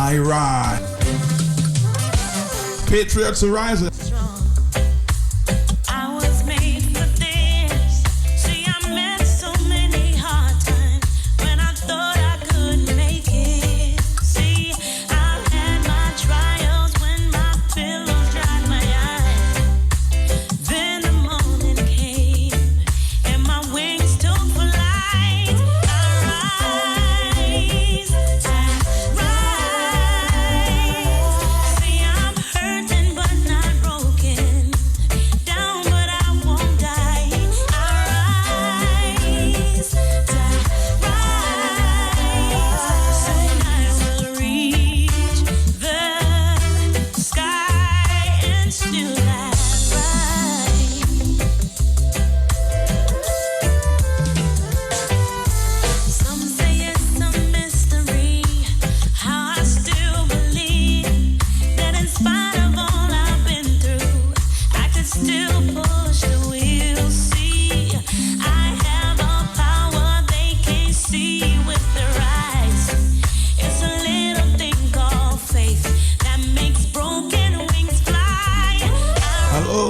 I rise. Patriots are rising.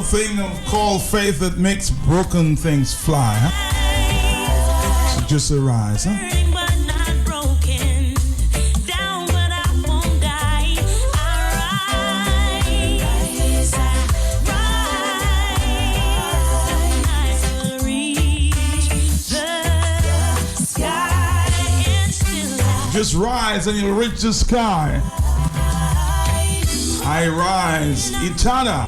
Thing called faith that makes broken things fly, huh? So just arise, huh? Just rise and you'll reach the sky. I rise, Etana.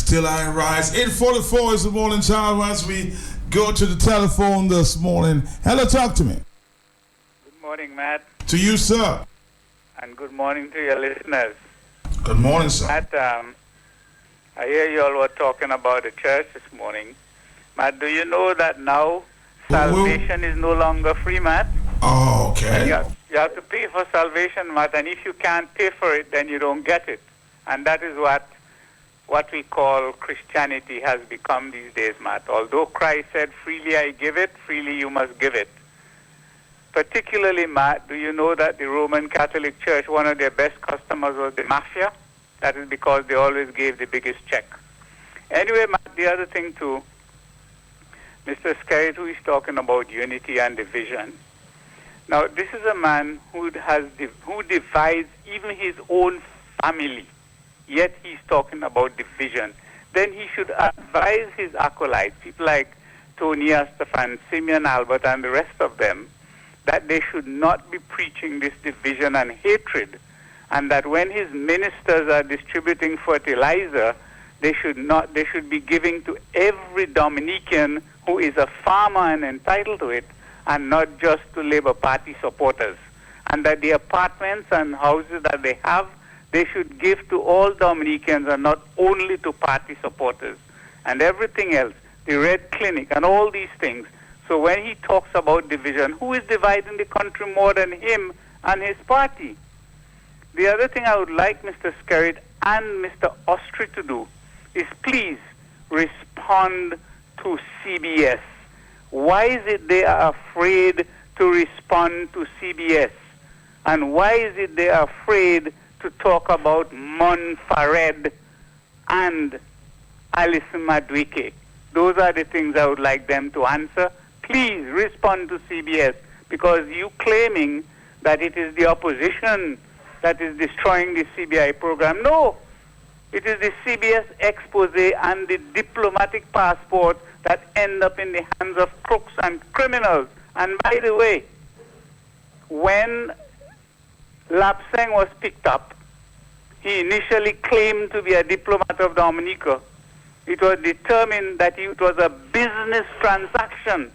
Till I rise. 8:44 is the morning time as we go to the telephone this morning. Hello, talk to me. Good morning, Matt. To you, sir. And good morning to your listeners. Good morning, sir. Matt, I hear you all were talking about the church this morning. Matt, do you know that now salvation is no longer free, Matt? Oh, okay. You have to pay for salvation, Matt, and if you can't pay for it, then you don't get it. And that is what we call Christianity has become these days, Matt. Although Christ said, freely I give it, freely you must give it. Particularly, Matt, do you know that the Roman Catholic Church, one of their best customers was the mafia? That is because they always gave the biggest check. Anyway, Matt, the other thing too, Mr. Skerrit, who is talking about unity and division. Now, this is a man who divides even his own family. Yet he's talking about division. Then he should advise his acolytes, people like Tony Astafan, Simeon Albert, and the rest of them, that they should not be preaching this division and hatred, and that when his ministers are distributing fertilizer, they should be giving to every Dominican who is a farmer and entitled to it, and not just to Labour Party supporters. And that the apartments and houses that they have, they should give to all Dominicans and not only to party supporters. And everything else, the Red Clinic and all these things. So when he talks about division, who is dividing the country more than him and his party? The other thing I would like Mr. Skerrit and Mr. Austri to do is please respond to CBS. Why is it they are afraid to respond to CBS? And why is it they are afraid to talk about Monfared and Alison Madwike? Those are the things I would like them to answer. Please respond to CBS, because you claiming that it is the opposition that is destroying the CBI program. No, it is the CBS expose and the diplomatic passport that end up in the hands of crooks and criminals. And by the way, when Lapsang was picked up, he initially claimed to be a diplomat of Dominica. It was determined that it was a business transaction.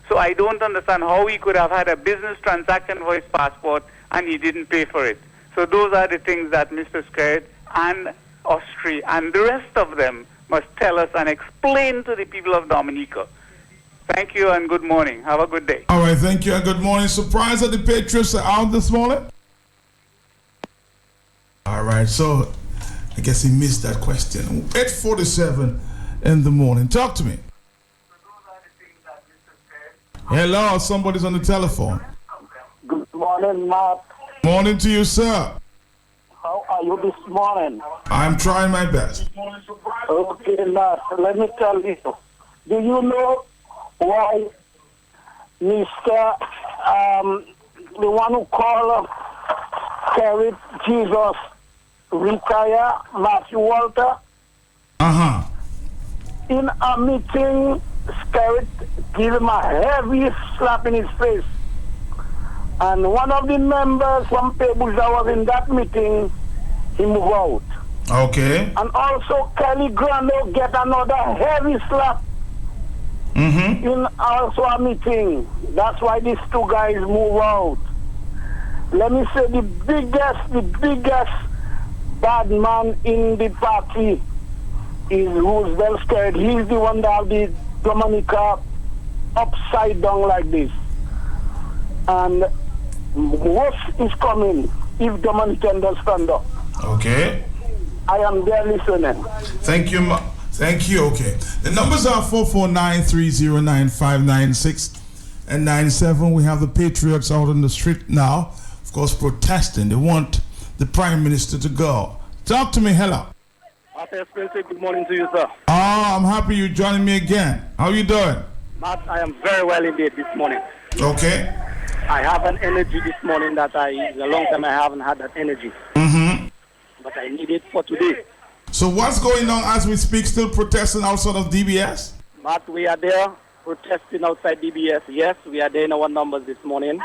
So I don't understand how he could have had a business transaction for his passport and he didn't pay for it. So those are the things that Mr. Skerrit and Austria and the rest of them must tell us and explain to the people of Dominica. Thank you and good morning. Have a good day. All right, thank you and good morning. Surprised that the Patriots are out this morning? All right, so I guess he missed that question. 8:47 in the morning. Talk to me. Hello, somebody's on the telephone. Good morning, Matt. Morning to you, sir. How are you this morning? I'm trying my best. Okay, Matt, let me tell you. Do you know why Mr. The one who called Skerrit Jesus retire, Matthew Walter? Uh-huh. In a meeting, Skerrit gave him a heavy slap in his face. And one of the members from Pebbles that was in that meeting, he moved out. Okay. And also Kelly Grando get another heavy slap in also a meeting. That's why these two guys move out. Let me say the biggest bad man in the party is Roosevelt Skerrit. He's the one that have the Dominica upside down like this. And worse is coming if Dominican does stand up. Okay. I am there listening. Thank you. Thank you. Okay. The numbers are 449-309-596 and 97. We have the Patriots out on the street now, of course, protesting. They want the Prime Minister to go. Talk to me. Hello. Good morning to you, sir. Oh, I'm happy you're joining me again. How you doing? Matt, I am very well indeed this morning. Okay. I have an energy this morning that a long time I haven't had that energy. But I need it for today. So what's going on as we speak? Still protesting outside of DBS? Matt, we are there protesting outside DBS. Yes, we are there in our numbers this morning.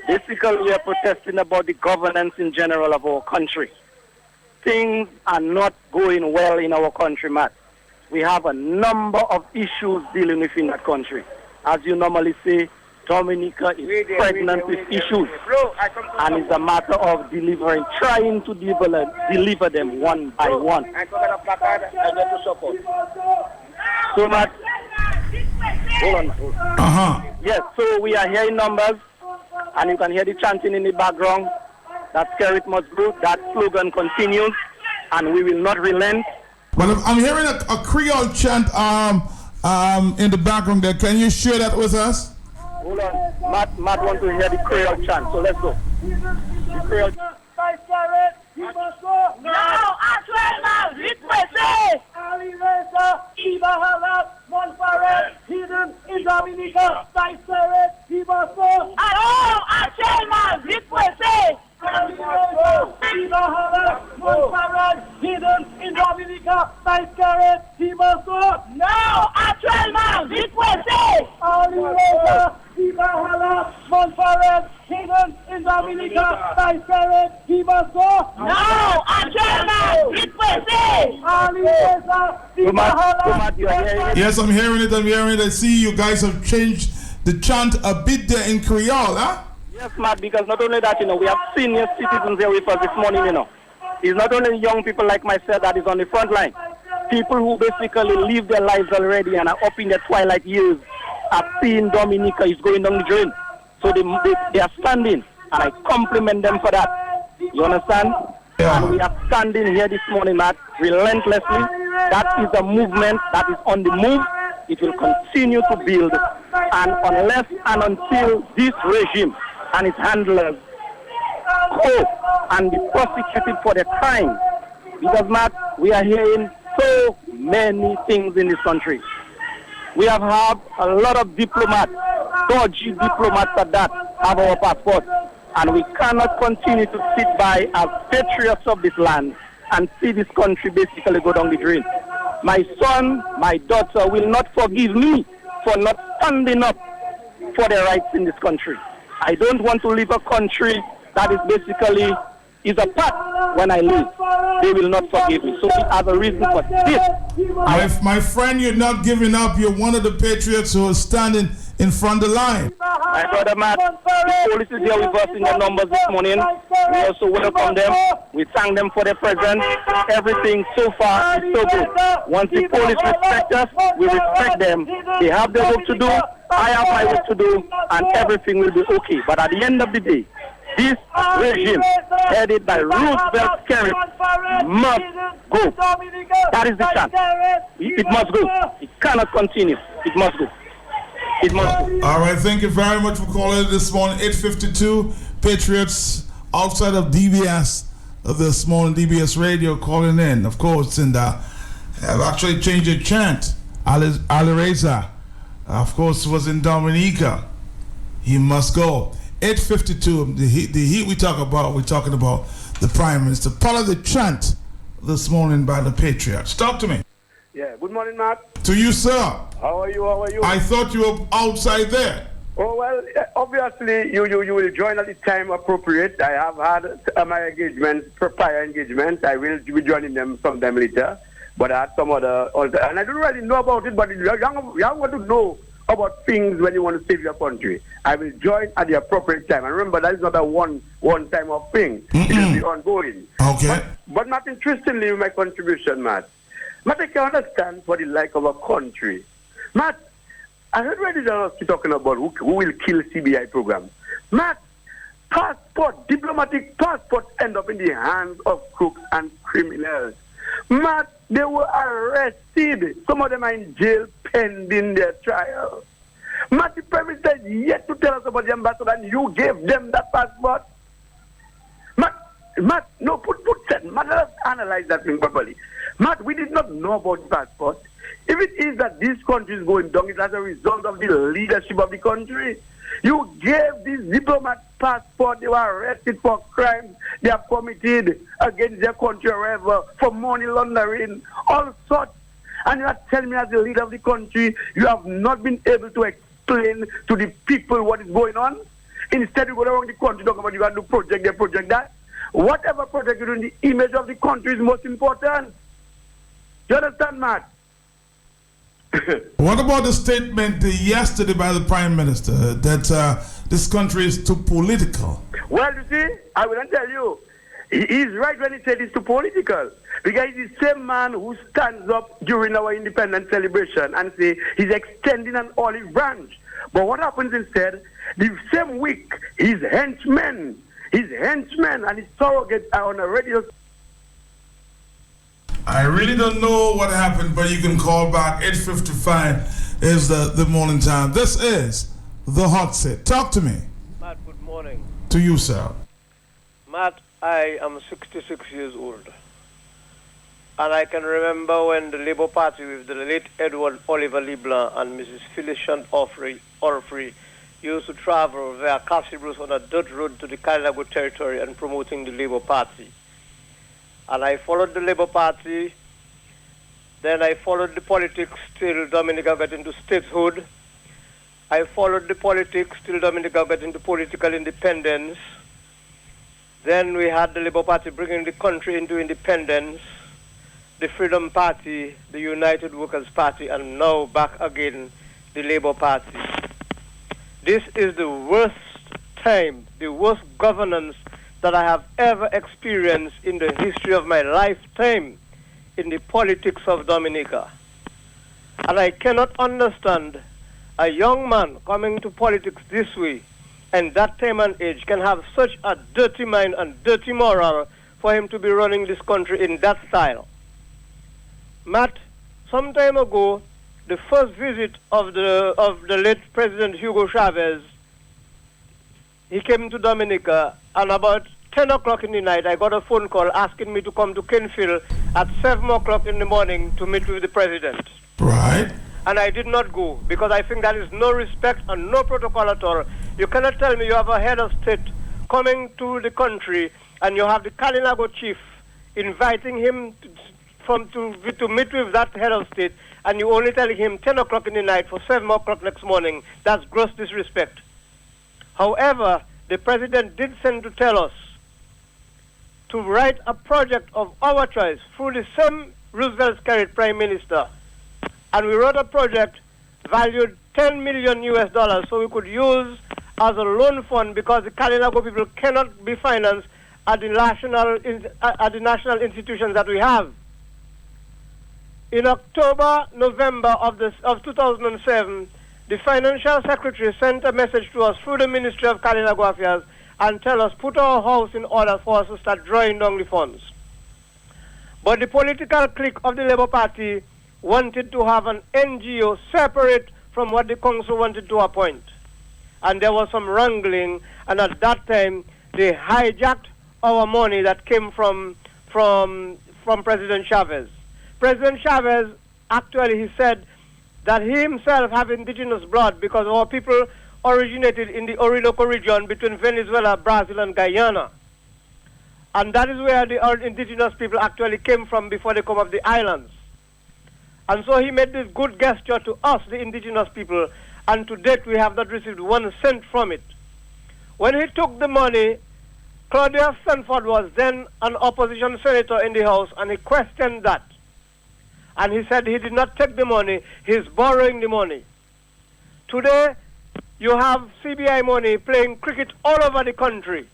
Basically, we are protesting about the governance in general of our country. Things are not going well in our country, Matt. We have a number of issues dealing with in that country. As you normally say, Dominica is pregnant with issues, and it's a matter of trying to deliver them one by one. So, Matt, hold on. Yes, so we are hearing numbers, and you can hear the chanting in the background. That Skerrit must go. That slogan continues, and we will not relent. Well, I'm hearing a Creole chant in the background there. Can you share that with us? Hold on. Matt wants to hear the Creole chant, so let's go. The Creole chant. Yes, I'm hearing it. I see you guys have changed the chant a bit there in Creole, huh? Yes, Matt, because not only that, we have senior citizens here with us this morning, It's not only young people like myself that is on the front line. People who basically live their lives already and are up in their twilight years are seeing Dominica is going down the drain. So they are standing, and I compliment them for that. You understand? Yeah. And we are standing here this morning, Matt, relentlessly. That is a movement that is on the move. It will continue to build. And unless and until this regime and its handlers cope and be prosecuted for the crime, because, Matt, we are hearing so many things in this country. We have had a lot of diplomats, dodgy diplomats at that, have our passports. And we cannot continue to sit by as patriots of this land and see this country basically go down the drain. My son, my daughter will not forgive me for not standing up for their rights in this country. I don't want to live a country that is basically is a part when I leave. They will not forgive me. So we have a reason for this. My friend, you're not giving up. You're one of the patriots who are standing in front of the line. My brother Matt, the police is here with us in the numbers this morning. We also welcome them. We thank them for their presence. Everything so far is so good. Once the police respect us, we respect them. They have their work to do. I have my work to do, and everything will be okay. But at the end of the day, this regime, headed by Roosevelt Skerrit, must go. That is the chance. It must go. It cannot continue. It must go. It must go. All right, thank you very much for calling this morning. 8:52 Patriots outside of DBS this morning, DBS Radio calling in, of course, and have actually changed their chant. Ali Reza, of course, was in Dominica. He must go. 8:52. The heat we're talking about the Prime Minister. Part of the chant this morning by the Patriots. Talk to me. Yeah, good morning, Matt. To you, sir. How are you? I thought you were outside there. Oh, well, obviously, you will join at the time appropriate. I have had my engagement, prior engagement. I will be joining them sometime later. But I had some other, and I don't really know about it, but you have got to know about things when you want to save your country. I will join at the appropriate time. And remember, that is not a one-time of thing. It will be ongoing. Okay. But not interestingly, my contribution, Matt. Matt, I can understand for the like of a country. Matt, I heard Radio Journalists talking about who will kill CBI program. Matt, diplomatic passports end up in the hands of crooks and criminals. Matt, they were arrested. Some of them are in jail pending their trial. Matt, the Prime Minister is yet to tell us about the ambassador, and you gave them that passport. Matt, no, put that. Matt, let us analyze that thing properly. Matt, we did not know about the passport. If it is that this country is going down, it's as a result of the leadership of the country. You gave these diplomats passport. They were arrested for crimes they have committed against their country or wherever, for money laundering, all sorts. And you are telling me as the leader of the country, you have not been able to explain to the people what is going on? Instead, you go around the country talking about you got to project their project that. Whatever project you do, the image of the country is most important. You understand, Matt? What about the statement yesterday by the Prime Minister that this country is too political? Well, you see, I will tell you, he's right when he said it's too political. Because he's the same man who stands up during our independence celebration and say he's extending an olive branch. But what happens instead? The same week, his henchmen and his surrogates are on a radio. I really don't know what happened, but you can call back. 8:55 is the morning time. This is the hot seat. Talk to me. Matt, good morning. To you, sir. Matt, I am 66 years old. And I can remember when the Labour Party with the late Edward Oliver Leblanc and Mrs. Felician Orfrey used to travel via Castle Bruce on a dirt road to the Kalinago territory and promoting the Labour Party. And I followed the Labour Party. Then I followed the politics till Dominica got into statehood. I followed the politics till Dominica got into political independence. Then we had the Labour Party bringing the country into independence, the Freedom Party, the United Workers' Party, and now back again, the Labour Party. This is the worst time, the worst governance that I have ever experienced in the history of my lifetime in the politics of Dominica. And I cannot understand a young man coming to politics this way and that time and age can have such a dirty mind and dirty moral for him to be running this country in that style. Matt, some time ago, the first visit of the late President Hugo Chavez, he came to Dominica, and about 10 o'clock in the night, I got a phone call asking me to come to Kenfield at 7 o'clock in the morning to meet with the president. Right. And I did not go because I think that is no respect and no protocol at all. You cannot tell me you have a head of state coming to the country and you have the Kalinago chief inviting him to meet with that head of state, and you only telling him 10 o'clock in the night for 7 o'clock next morning. That's gross disrespect. However, the president did send to tell us to write a project of our choice through the same Roosevelt Skerrit Prime Minister. And we wrote a project valued $10 million so we could use as a loan fund because the Kalinago people cannot be financed at the national institutions that we have. In October, November of 2007, the financial secretary sent a message to us through the Ministry of Kalinago Affairs and tell us put our house in order for us to start drawing down the funds. But the political clique of the Labour Party wanted to have an NGO separate from what the council wanted to appoint. And there was some wrangling, and at that time, they hijacked our money that came from President Chavez. President Chavez, actually, he said that he himself have indigenous blood because our people originated in the Orinoco region between Venezuela, Brazil, and Guyana. And that is where the indigenous people actually came from before they come up the islands. And so he made this good gesture to us, the indigenous people, and to date we have not received 1 cent from it. When he took the money, Claudia Stanford was then an opposition senator in the House, and he questioned that. And he said he did not take the money, he's borrowing the money. Today, you have CBI money playing cricket all over the country.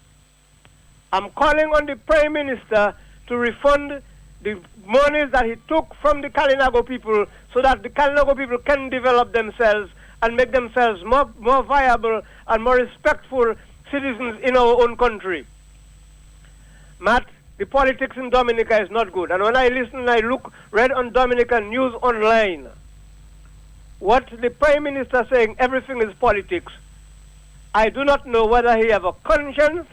I'm calling on the Prime Minister to refund the monies that he took from the Kalinago people so that the Kalinago people can develop themselves and make themselves more viable and more respectful citizens in our own country. Matt, the politics in Dominica is not good. And when I listen and I read on Dominican news online, what the Prime Minister saying, everything is politics, I do not know whether he have a conscience,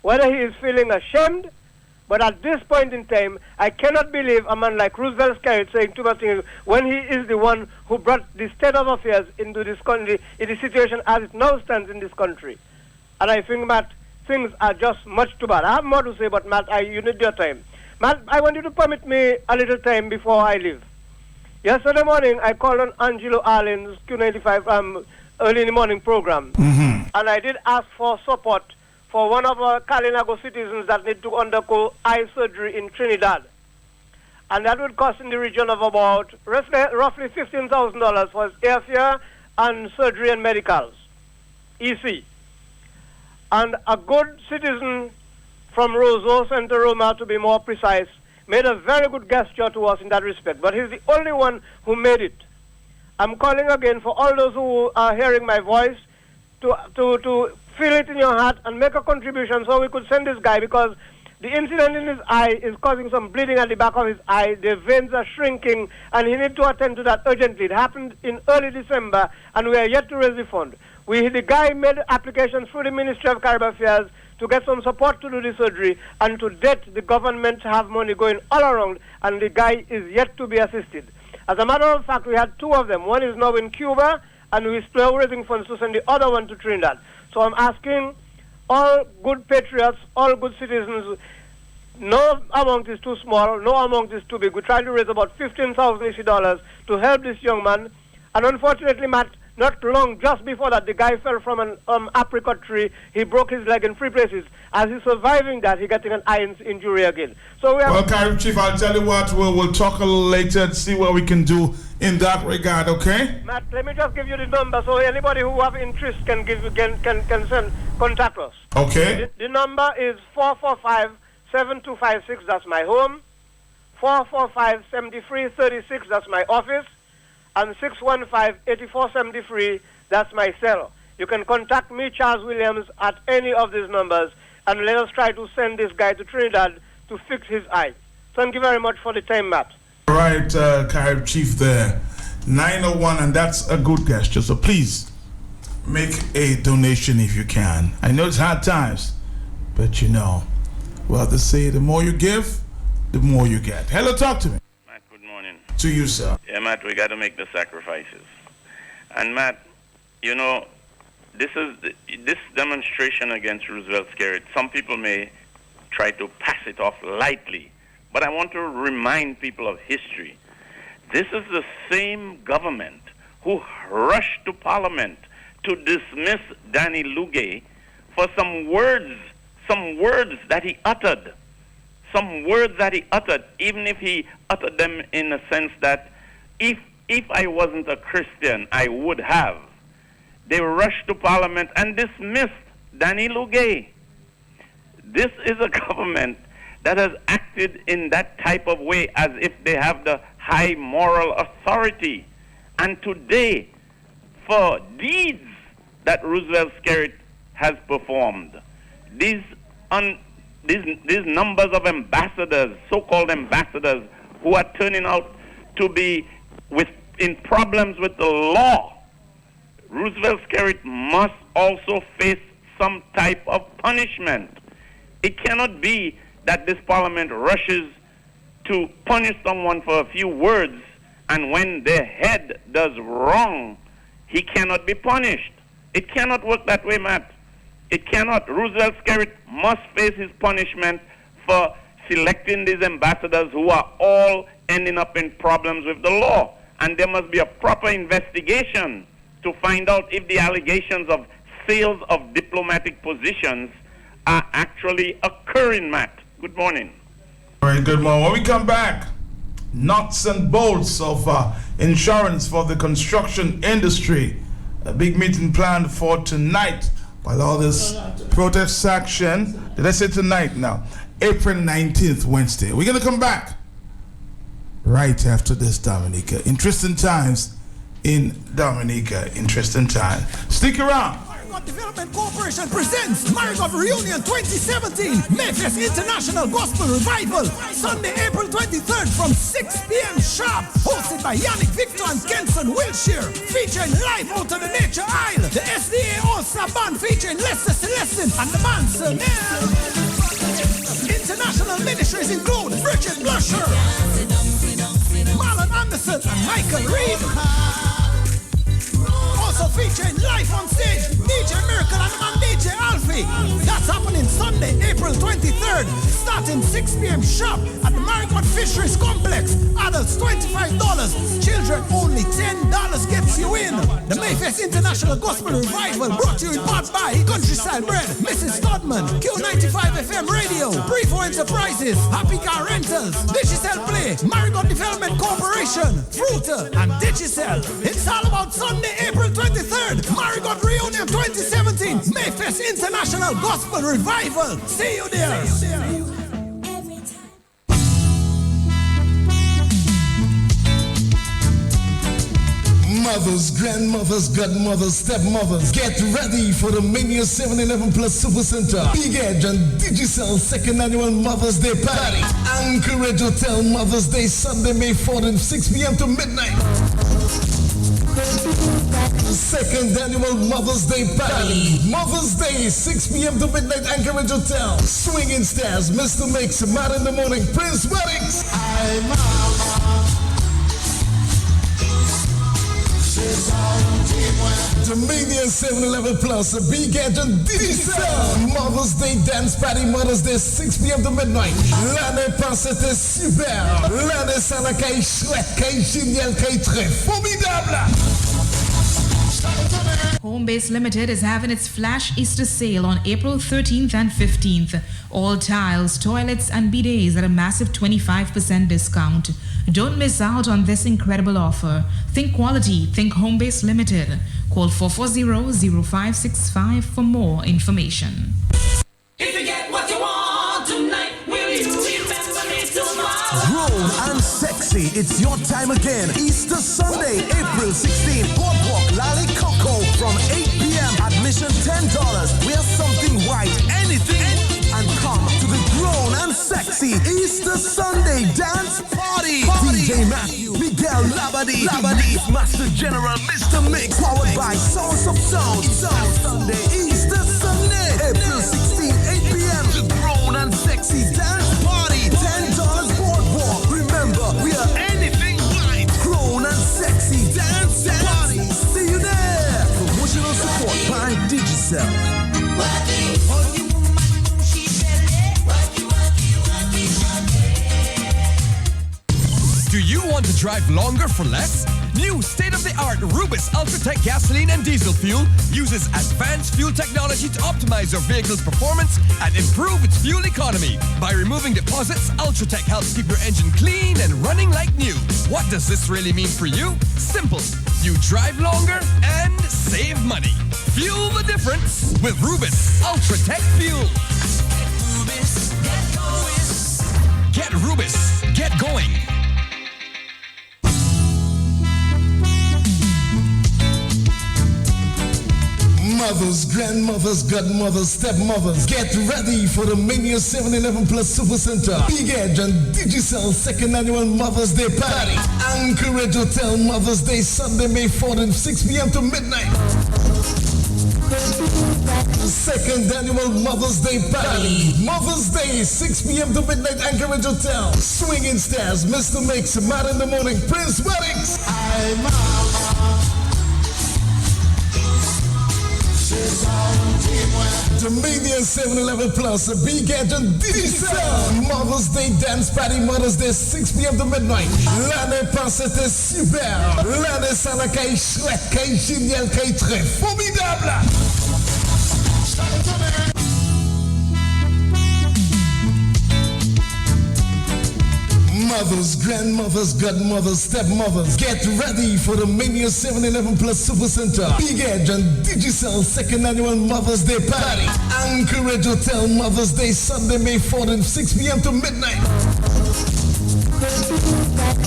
whether he is feeling ashamed, but at this point in time, I cannot believe a man like Roosevelt Skerrit saying too much things when he is the one who brought the state of affairs into this country, in the situation as it now stands in this country. And I think, Matt, things are just much too bad. I have more to say, but Matt, you need your time. Matt, I want you to permit me a little time before I leave. Yesterday morning, I called on Angelo Allen's Q95 early in the morning program, and I did ask for support for one of our Kalinago citizens that need to undergo eye surgery in Trinidad. And that would cost in the region of about roughly $15,000 for his airfare and surgery and medicals, EC. And a good citizen from Roseau, Santa Roma, to be more precise, made a very good gesture to us in that respect. But he's the only one who made it. I'm calling again for all those who are hearing my voice to feel it in your heart and make a contribution so we could send this guy, because the incident in his eye is causing some bleeding at the back of his eye. The veins are shrinking, and he needs to attend to that urgently. It happened in early December, and we are yet to raise the fund. The guy made applications through the Ministry of Caribbean Affairs to get some support to do the surgery, and to date, the government have money going all around, and the guy is yet to be assisted. As a matter of fact, we had 2 of them. One is now in Cuba, and we're still raising funds to send the other one to Trinidad. So I'm asking all good patriots, all good citizens, no amount is too small, no amount is too big. We're trying to raise about $15,000 to help this young man. And unfortunately, Matt, not long just before that, the guy fell from an apricot tree. He broke his leg in 3 places. As he's surviving that, he's getting an eye injury again. So we have... Well, Carib Chief, I'll tell you what, we'll talk a little later and see what we can do in that regard, okay? Matt, let me just give you the number so anybody who have interest can contact us. Okay. The number is 445-7256, that's my home. 445-7336, that's my office. And 615-8473, that's my cell. You can contact me, Charles Williams, at any of these numbers, and let us try to send this guy to Trinidad to fix his eye. Thank you very much for the time, Matt. All right, Carib Chief there, 901, and that's a good gesture. So please, make a donation if you can. I know it's hard times, but you know, well, they say the more you give, the more you get. Hello, talk to me. Matt, good morning. To you, sir. Yeah, Matt, we got to make the sacrifices. And Matt, you know, this demonstration against Roosevelt Skerrit, some people may try to pass it off lightly, but I want to remind people of history. This is the same government who rushed to Parliament to dismiss Danny Lugay for some words that he uttered. Some words that he uttered, even if he uttered them in a sense that if I wasn't a Christian, I would have. They rushed to Parliament and dismissed Danny Lugay. This is a government that has acted in that type of way as if they have the high moral authority. And today, for deeds that Roosevelt Skerrit has performed, these numbers of ambassadors, so-called ambassadors, who are turning out to be in problems with the law, Roosevelt Skerrit must also face some type of punishment. It cannot be that this parliament rushes to punish someone for a few words, and when their head does wrong, he cannot be punished. It cannot work that way, Matt. It cannot. Roosevelt Skerrit must face his punishment for selecting these ambassadors who are all ending up in problems with the law. And there must be a proper investigation to find out if the allegations of sales of diplomatic positions are actually occurring, Matt. Good morning. Very good morning. When we come back, nuts and bolts of insurance for the construction industry. A big meeting planned for tonight while all this protest action. Did I say tonight now? April 19th, Wednesday. We're going to come back right after this, Dominica. Interesting times in Dominica. Interesting time. Stick around. Marigot Development Corporation presents Marigot Reunion 2017 Mayfest International Gospel Revival, Sunday, April 23rd from 6 p.m. sharp. Hosted by Yannick Victor and Kenson Wilshire. Featuring live out of the Nature Isle. The SDA All-Star Band featuring Lester Celestin and the Manson. International ministries include Richard Blusher, Marlon Anderson, and Michael Reed. Also featuring live on stage, DJ Miracle and the man DJ Alfie. That's happening Sunday, April 23rd, starting 6 p.m. sharp at the Marigot Fisheries Complex. Adults $25, children only $10 gets you in. The Mayfest International Gospel Revival brought to you in part by Countryside Bread, Mrs. Studman, Q95 FM Radio, Brifo Enterprises, Happy Car Rentals, Digicel Play, Marigot Development Corporation, Fruiter, and Digicel. It's all about Sunday, April 23rd, Marigot Reunion 2017, Mayfest International Gospel Revival. See you there. Mothers, grandmothers, godmothers, stepmothers, get ready for the Mania 7-11 Plus Super Center Big Edge and Digicel second annual Mother's Day Party. Anchorage Hotel Mother's Day Sunday, May 4th, 6 p.m. to midnight. Second annual Mother's Day Party. Mother's Day, 6 p.m. to midnight, Anchorage Hotel. Swinging Stars, Mr. Mix, Mad in the Morning, Prince Weddings. Dominion 7-11 Plus, a Big Edge and Digicel. Mother's Day Dance Party, Mother's Day, 6 p.m. to midnight. L'année passée était super. L'année ça la caille chouette, caille géniale, caille très formidable. Homebase Limited is having its flash Easter sale on April 13th and 15th. All tiles, toilets, and bidets at a massive 25% discount. Don't miss out on this incredible offer. Think quality, think Homebase Limited. Call 440-0565 for more information. If you get what you want tonight, will you remember me tomorrow? Grown and sexy, it's your time again. Easter Sunday, April 16th, Boardwalk Lally Coco from 8 p.m. Admission $10. Wear something white, anything, and come to the Grown and Sexy Easter Sunday Dance Party. DJ Matthew, Miguel Labadie, Master General, Mr. Mix, powered by Source of Sound. Sunday, Easter Sunday, April 16th, 8 p.m. The Grown and Sexy Dance Party. $10 more. Do you want to drive longer for less? New state-of-the-art Rubis Ultratech gasoline and diesel fuel uses advanced fuel technology to optimize your vehicle's performance and improve its fuel economy. By removing deposits, Ultratech helps keep your engine clean and running like new. What does this really mean for you? Simple. You drive longer and save money. Fuel the difference with Rubis Ultratech fuel. Get Rubis. Get going. Mothers, grandmothers, godmothers, stepmothers, get ready for the Mania 7-Eleven Plus Super Center Big Edge and Digicel second annual Mother's Day Party. Anchorage Hotel Mother's Day Sunday, May 4th, 6 p.m. to midnight. Second annual Mother's Day Party. Mother's Day, 6 p.m. to midnight, Anchorage Hotel. Swinging Stars, Mr. Mix, Mad in the Morning, Prince Weddings. I'm Dominion 7-Eleven Plus, a Big Edge and Digicel. Mother's Day Dance Party, Mother's Day, 6 p.m. to midnight. L'année passée était super. L'année ça n'a qu'à être chouette, qu'à être génial, qu'à être très formidable. Mothers, grandmothers, godmothers, stepmothers, get ready for the Mania 7-Eleven Plus Super Center Big Edge and Digicel second annual Mother's Day Party. Anchorage Hotel Mother's Day Sunday, May 4th, 6 p.m. to midnight.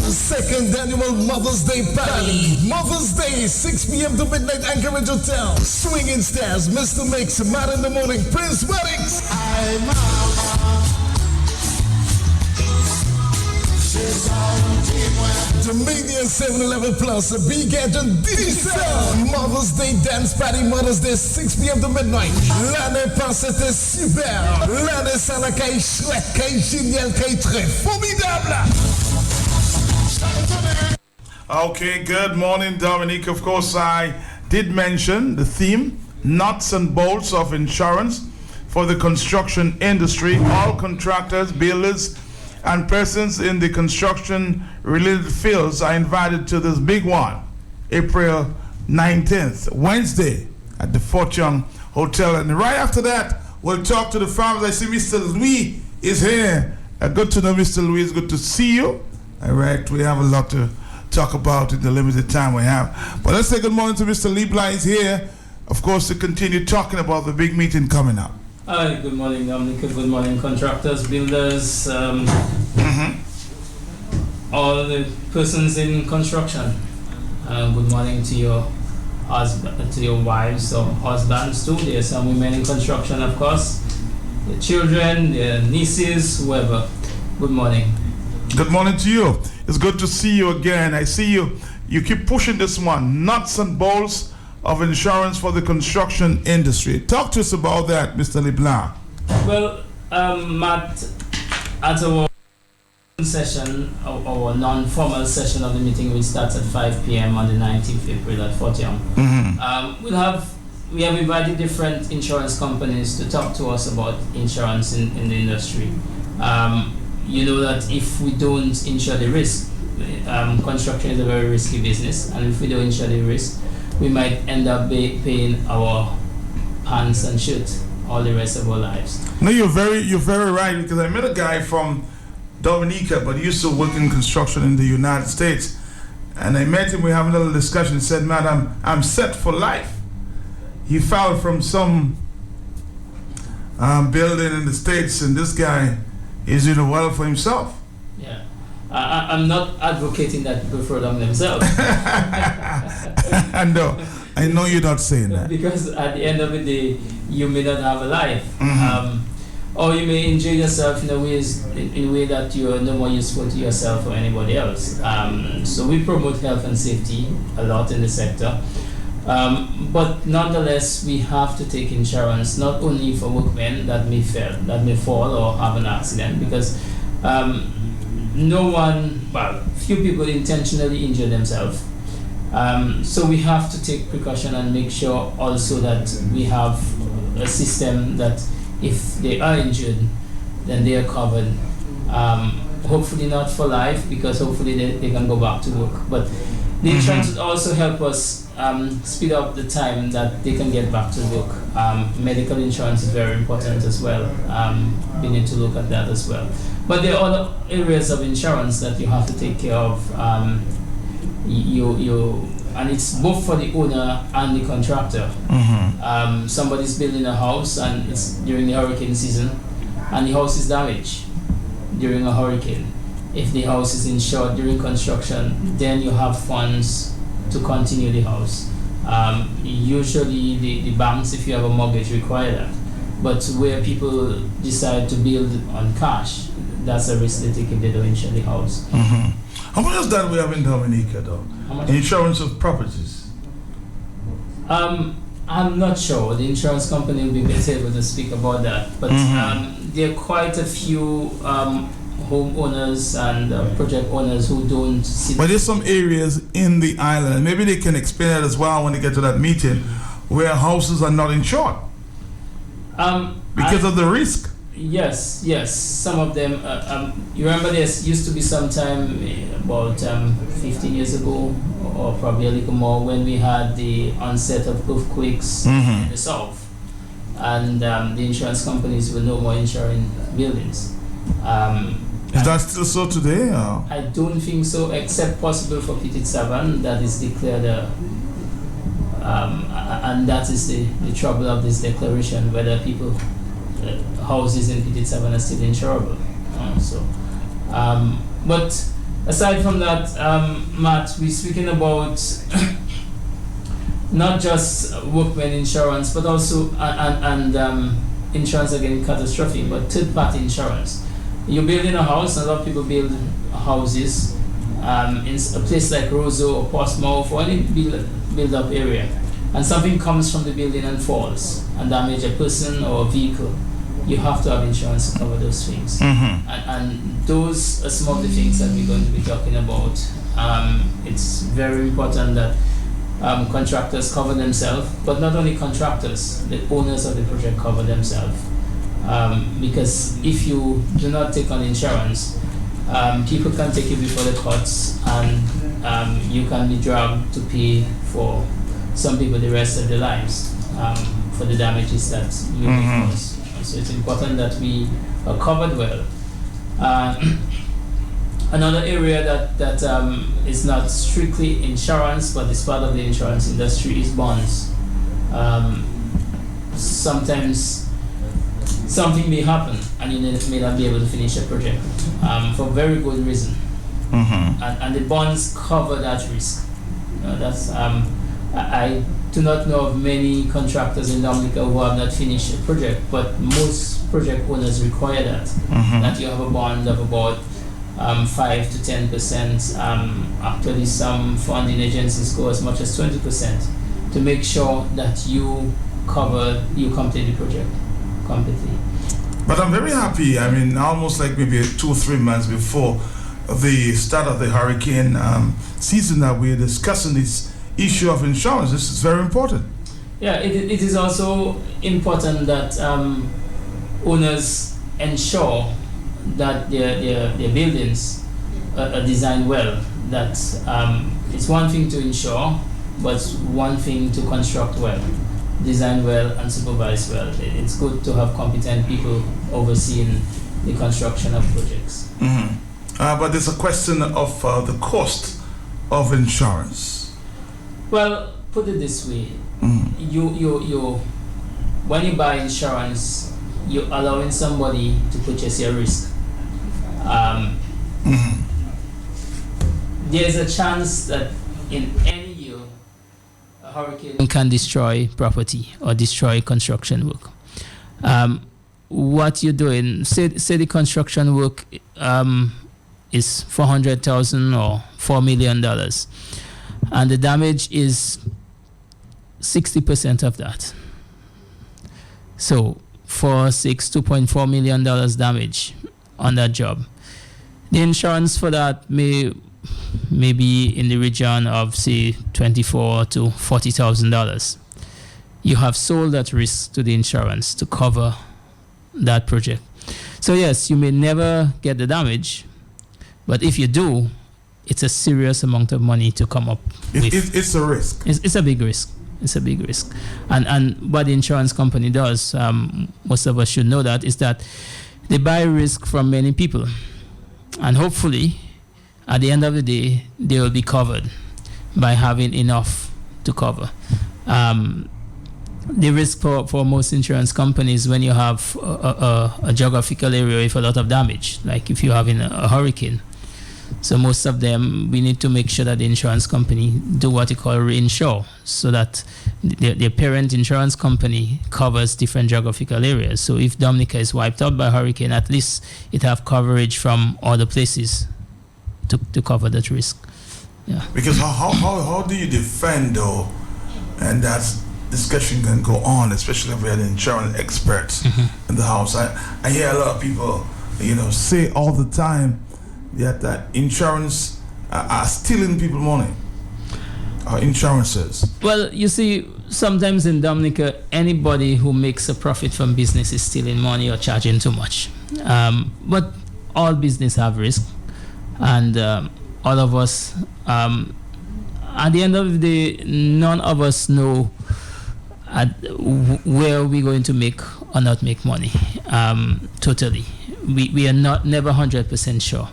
Second annual Mother's Day Party. Mother's Day, 6 p.m. to midnight, Anchorage Hotel. Swinging Stars, Mr. Mix, Mad in the Morning, Prince Weddings. Dominion 7-Eleven Plus, a Big Edge and Digicel. Mother's Day Dance Party, Mother's Day, 6 p.m. to midnight. L'année passée était super. L'année ça n'a qu'à être chouette, qu'à être génial, qu'à être très formidable. Okay, good morning, Dominique. Of course, I did mention the theme, nuts and bolts of insurance for the construction industry. All contractors, builders, and persons in the construction-related fields are invited to this big one, April 19th, Wednesday, at the Fort Young Hotel. And right after that, we'll talk to the farmers. I see Mr. Louis is here. Good to know Mr. Louis. It's good to see you. All right, we have a lot to talk about in the limited time we have. But let's say good morning to Mr. Liebler. He's here, of course, to continue talking about the big meeting coming up. Hi, good morning, Dominic. Good morning, contractors, builders, all the persons in construction. Good morning to your husband, to your wives or husbands too. There's some women in construction, of course. Their children, their nieces, whoever. Good morning. Good morning to you. It's good to see you again. I see you. You keep pushing this one, nuts and bolts of insurance for the construction industry. Talk to us about that, Mr. LeBlanc. Well, Matt, at our session, our non-formal session of the meeting, which starts at 5 p.m. on the 19th April at Fort Young. We have invited different insurance companies to talk to us about insurance in the industry. You know that if we don't insure the risk, construction is a very risky business, and if we don't insure the risk, we might end up paying our pants and shirts all the rest of our lives. No, you're very right, because I met a guy from Dominica, but he used to work in construction in the United States, and I met him. We having a little discussion. He said, "Man, I'm set for life." He filed from some building in the States, and this guy is doing well for himself. Yeah. I'm not advocating that people throw down themselves. I know you're not saying that. Because at the end of the day, you may not have a life. Or you may injure yourself in a way that you are no more useful to yourself or anybody else. So we promote health and safety a lot in the sector. But nonetheless, we have to take insurance, not only for workmen that may fall or have an accident, because few people intentionally injure themselves. So we have to take precaution and make sure also that we have a system that if they are injured, then they are covered hopefully not for life, because hopefully they can go back to work. But the insurance would also help us speed up the time that they can get back to work. Medical insurance is very important as well. We need to look at that as well. But there are other areas of insurance that you have to take care of. And it's both for the owner and the contractor. Somebody's building a house and it's during the hurricane season, and the house is damaged during a hurricane. If the house is insured during construction, then you have funds to continue the house. Usually the banks, if you have a mortgage, require that. But where people decide to build on cash, that's a risk they take if they don't insure the house. How much is that we have in Dominica, though? Insurance of properties? I'm not sure. The insurance company will be better able to speak about that. But there are quite a few homeowners and project owners who don't see. But there's some areas in the island, and maybe they can explain that as well when they get to that meeting, where houses are not insured because of the risk. Yes. Some of them. You remember there used to be some time about 15 years ago, or probably a little more, when we had the onset of earthquakes in the south, and the insurance companies were no more insuring buildings. Is that still so today? Or? I don't think so, except possible for Petit Savan, that is declared and that is the trouble of this declaration, whether people houses in Petit Savan are still insurable. But aside from that, Matt, we're speaking about not just workmen insurance, but also and insurance against catastrophe, but third-party insurance. You're building a house, and a lot of people build houses in a place like Roseau or Portsmouth or any build-up area, and something comes from the building and falls and damage a person or a vehicle. You have to have insurance to cover those things. And those are some of the things that we're going to be talking about. It's very important that contractors cover themselves, but not only contractors, the owners of the project cover themselves. Because if you do not take on insurance, people can take you before the courts, and you can be dragged to pay for some people the rest of their lives for the damages that you may cause. So it's important that we are covered well. Another area that is not strictly insurance, but is part of the insurance industry, is bonds. Sometimes something may happen and you may not be able to finish a project for very good reason. And the bonds cover that risk. I do not know of many contractors in Dominica who have not finished a project, but most project owners require that. That you have a bond of about 5 to 10%. Actually, some funding agencies go as much as 20% to make sure that you complete the project completely. But I'm very happy. I mean, almost like maybe 2 or 3 months before the start of the hurricane season, that we're discussing this issue of insurance. This is very important. Yeah, it is also important that owners ensure that their buildings are designed well. That it's one thing to insure, but it's one thing to construct well, design well, and supervise well. It's good to have competent people overseeing the construction of projects. But there's a question of the cost of insurance. Well, put it this way: you when you buy insurance, you're allowing somebody to purchase your risk. There's a chance that in any year a hurricane can destroy property or destroy construction work. What you're doing, say the construction work is $400,000 or $4 million, and the damage is 60% of that. So $2.4 million damage on that job. The insurance for that may be in the region of, say, $24,000 to $40,000. You have sold that risk to the insurance to cover that project. So yes, you may never get the damage, But if you do, it's a serious amount of money to come up with. It's a risk. It's a big risk. It's a big risk. And what the insurance company does, most of us should know that, is that they buy risk from many people. And hopefully, at the end of the day, they will be covered by having enough to cover. The risk for most insurance companies when you have a geographical area with a lot of damage, like if you're having a hurricane. So most of them, we need to make sure that the insurance company do what you call reinsure, so that their parent insurance company covers different geographical areas. So if Dominica is wiped out by a hurricane, at least it have coverage from other places to cover that risk. Yeah. Because how do you defend, though, and that discussion can go on, especially if we had insurance experts in the house. I hear a lot of people, say all the time that insurance are stealing people money. Insurances. Well, you see, sometimes in Dominica, anybody who makes a profit from business is stealing money or charging too much. But all business have risk, and all of us, at the end of the day, none of us know where we're going to make or not make money. Totally, we are never 100% sure.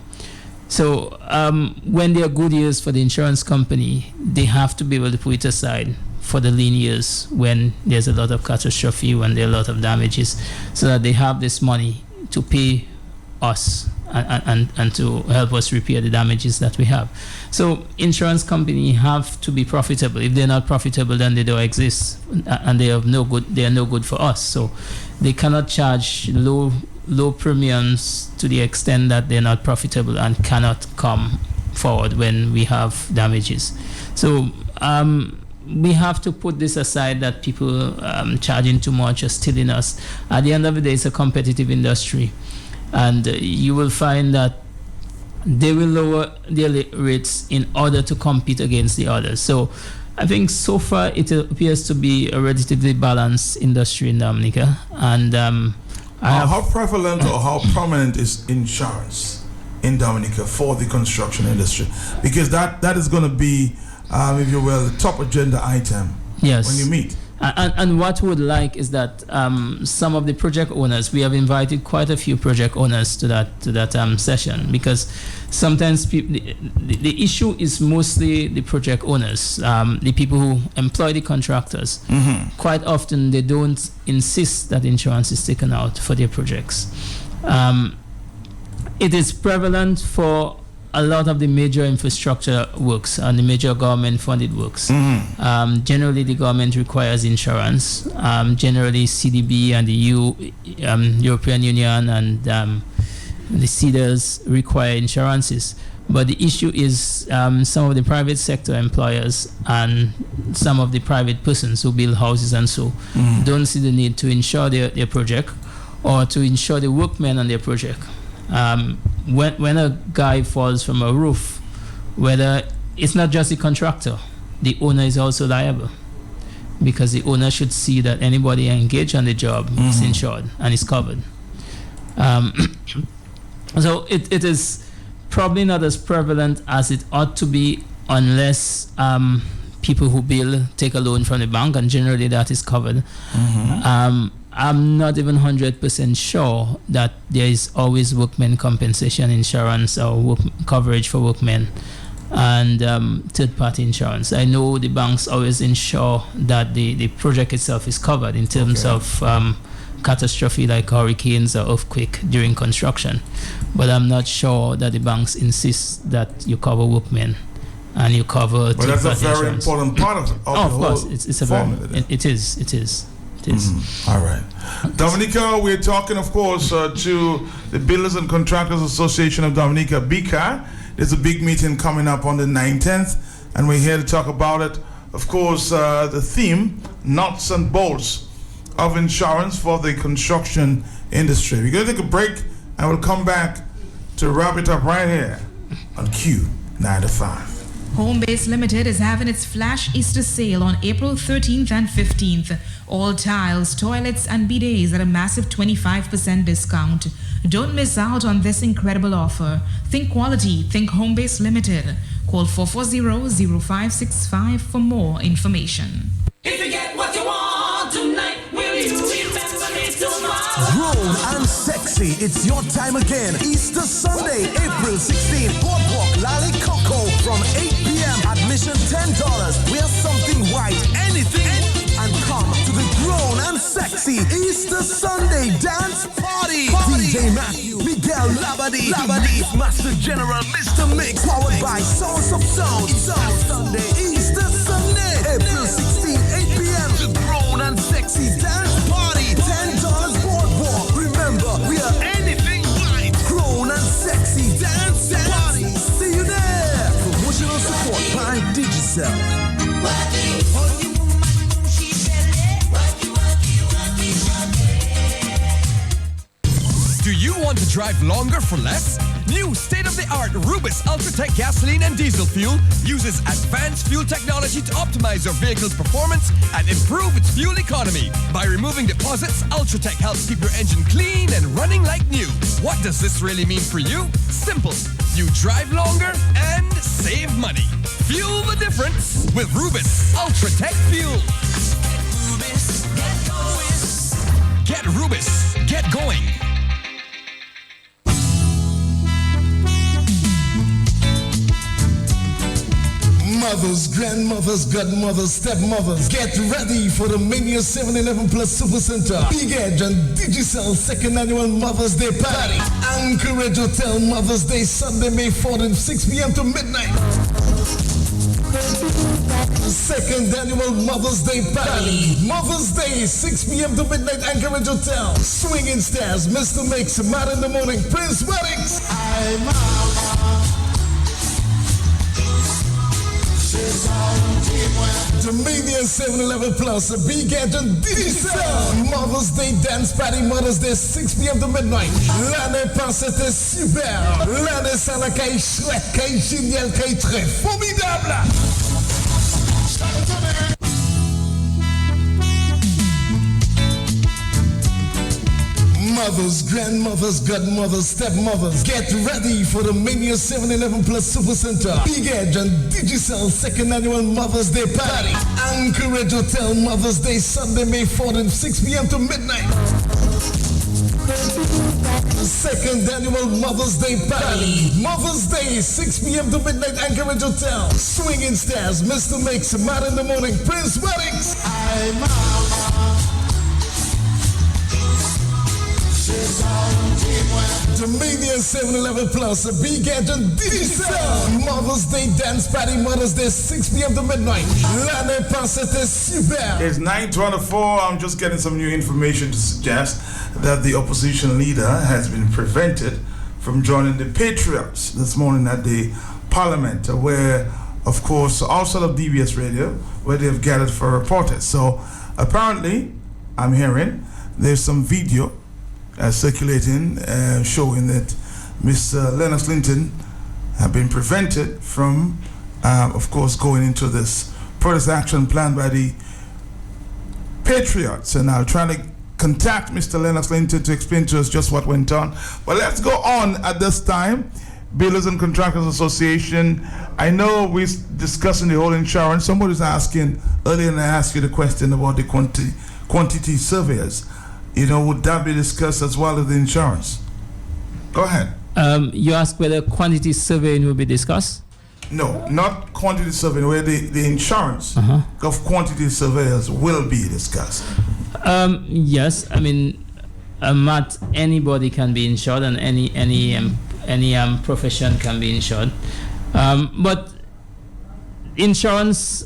So when there are good years for the insurance company, they have to be able to put it aside for the lean years when there's a lot of catastrophe, when there are a lot of damages, so that they have this money to pay us and to help us repair the damages that we have. So insurance companies have to be profitable. If they're not profitable, then they don't exist, and they are no good for us. So they cannot charge low premiums to the extent that they're not profitable and cannot come forward when we have damages. So we have to put this aside, that people charging too much or stealing us. At the end of the day, it's a competitive industry, and you will find that they will lower their rates in order to compete against the others. So I think so far it appears to be a relatively balanced industry in Dominica. And how prevalent or how prominent is insurance in Dominica for the construction industry? Because that is going to be, if you will, the top agenda item when you meet. And what we would like is that some of the project owners, we have invited quite a few project owners to that session, because sometimes the issue is mostly the project owners, the people who employ the contractors. Quite often they don't insist that insurance is taken out for their projects. It is prevalent for a lot of the major infrastructure works and the major government funded works. Generally the government requires insurance. Generally CDB and the European Union and the CEDAs require insurances. But the issue is some of the private sector employers and some of the private persons who build houses and so don't see the need to insure their project or to insure the workmen on their project. When a guy falls from a roof, whether it's not just the contractor, the owner is also liable, because the owner should see that anybody engaged on the job is insured and is covered. So it is probably not as prevalent as it ought to be, unless people who build take a loan from the bank, and generally that is covered. I'm not even 100% sure that there is always workmen compensation insurance or coverage for workmen and third-party insurance. I know the banks always ensure that the project itself is covered in terms of catastrophe like hurricanes or earthquake during construction, but I'm not sure that the banks insist that you cover workmen and you cover but that's a very insurance. Important part of the of course, it's a very, it is. All right. Dominica, we're talking, of course, to the Builders and Contractors Association of Dominica, BCA. There's a big meeting coming up on the 19th, and we're here to talk about it. Of course, the theme, nuts and bolts of insurance for the construction industry. We're going to take a break, and we'll come back to wrap it up right here on Q 9 to 5. Homebase Limited is having its flash Easter sale on April 13th and 15th. All tiles, toilets, and bidets at a massive 25% discount. Don't miss out on this incredible offer. Think quality, think Homebase Limited. Call 440-0565 for more information. If you get what you want tonight, will you remember me tomorrow? Grown and sexy, it's your time again. Easter Sunday, April 16th, Boardwalk, Lally Coco from 8 p.m. Admission $10. Wear something white, anything, and come to the Grown and Sexy Easter Sunday Dance Party. DJ Matthew, Miguel Labadie, Master General, Mr. Mix, powered by Source of Sound. Easter Sunday, April 16th, 8 p.m. The Grown and Sexy Dance Party, $10 Boardwalk. Remember, we are anything white. Grown and Sexy Dance Party. See you there. Promotional support by Digicel. Do you want to drive longer for less? New state-of-the-art Rubis Ultratech gasoline and diesel fuel uses advanced fuel technology to optimize your vehicle's performance and improve its fuel economy. By removing deposits, Ultratech helps keep your engine clean and running like new. What does this really mean for you? Simple. You drive longer and save money. Fuel the difference with Rubis Ultratech fuel. Get Rubis. Get going. Mothers, grandmothers, godmothers, stepmothers, get ready for the Mania 7-Eleven Plus Super Center Big Edge and Digicel second annual Mother's Day Party. Anchorage Hotel Mother's Day Sunday, May 4th, 6 p.m. to midnight. Second annual Mother's Day Party. Mother's Day, 6 p.m. to midnight, Anchorage Hotel. Swinging Stars, Mr. Mix, Mad in the Morning, Prince Weddings. Dominion 7-Eleven Plus, a Big Edge and Digicel. Mother's Day Dance Party, Mother's Day, 6 p.m. to midnight. L'année passée était super. L'année ça la caille chouette, caille géniale, caille très formidable. Mothers, grandmothers, godmothers, stepmothers, get ready for the Mania 7-Eleven Plus Super Center Big Edge and Digicel second annual Mother's Day Party. Anchorage Hotel Mother's Day Sunday, May 4th, 6 p.m. to midnight. Second annual Mother's Day Party. Mother's Day, 6 p.m. to midnight, Anchorage Hotel. Swinging Stars, Mr. Mix, Mad in the Morning, Prince Weddings. Dominion 7-Eleven Plus, a Big Edge and Digicel. Mother's Day Dance Party, Mother's Day, 6 p.m. to midnight. L'année passée était super. It's 9:24. I'm just getting some new information to suggest that the opposition leader has been prevented from joining the Patriots this morning at the Parliament, where, of course, outside of DBS Radio, where they've gathered for reporters. So apparently, I'm hearing there's some video circulating showing that Mr. Lennox Linton have been prevented from, of course, going into this protest action planned by the Patriots. And I'm trying to contact Mr. Lennox Linton to explain to us just what went on. But let's go on at this time. Builders and Contractors Association. I know we're discussing the whole insurance. Somebody's asking earlier, and I asked you the question about the quantity surveyors. You know, would that be discussed as well as the insurance? Go ahead. You asked whether quantity surveying will be discussed? No, not quantity surveying, where the insurance of quantity surveyors will be discussed. Yes, I mean, Matt, anybody can be insured and any profession can be insured. But insurance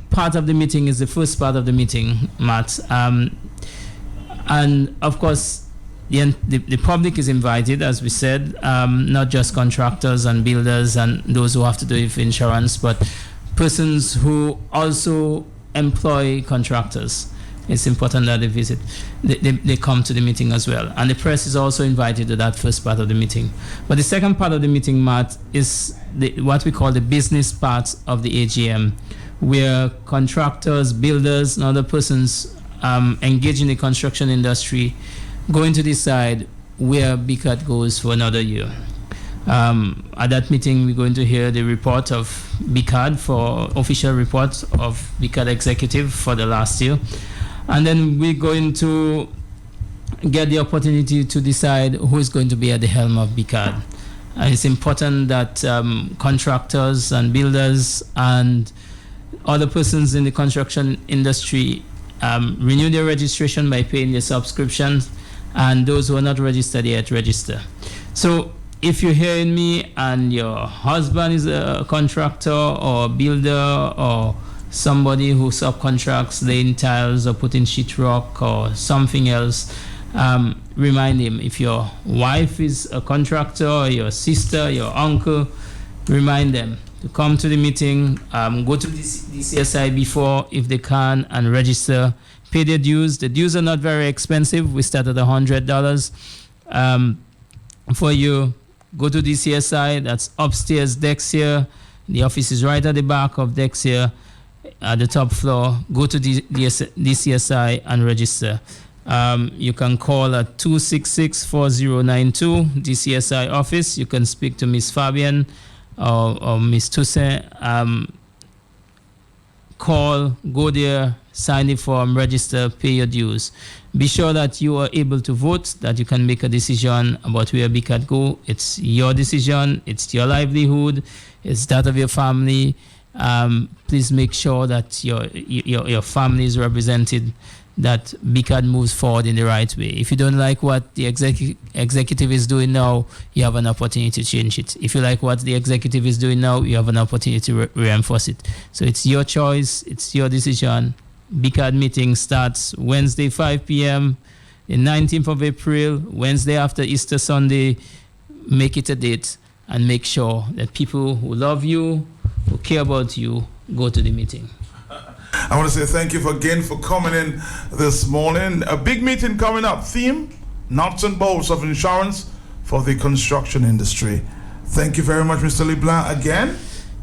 part of the meeting is the first part of the meeting, Matt. And of course, the public is invited, as we said, not just contractors and builders and those who have to do with insurance, but persons who also employ contractors. It's important that they visit, they come to the meeting as well. And the press is also invited to that first part of the meeting. But the second part of the meeting, Matt, is what we call the business part of the AGM, where contractors, builders, and other persons engaged in the construction industry going to decide where BCAT goes for another year. At that meeting, we're going to hear the report of BCAD, for official report of BCAD executive for the last year. And then we're going to get the opportunity to decide who is going to be at the helm of BCAD. And it's important that contractors and builders and other persons in the construction industry renew their registration by paying their subscriptions, and those who are not registered yet, register. So if you're hearing me and your husband is a contractor or builder or somebody who subcontracts laying tiles or putting sheetrock or something else, remind him. If your wife is a contractor, or your sister, your uncle, remind them to come to the meeting, go to DCSI before if they can, and register, pay their dues. The dues are not very expensive. We start at $100 for you. Go to DCSI, that's upstairs Dexia. The office is right at the back of Dexia at the top floor. Go to DCSI and register. You can call at 266-4092, DCSI office. You can speak to Miss Fabian or Miss Toussaint. Call, go there, sign the form, register, pay your dues. Be sure that you are able to vote, that you can make a decision about where BCAT go. It's your decision, it's your livelihood, it's that of your family. Please make sure that your family is represented, that BCAT moves forward in the right way. If you don't like what the executive is doing now, you have an opportunity to change it. If you like what the executive is doing now, you have an opportunity to reinforce it. So it's your choice, it's your decision. BCAT meeting starts Wednesday, 5 p.m., the 19th of April, Wednesday after Easter Sunday. Make it a date and make sure that people who love you, who care about you, go to the meeting. I want to say thank you again for coming in this morning. A big meeting coming up. Theme, nuts and bolts of insurance for the construction industry. Thank you very much, Mr. LeBlanc, again.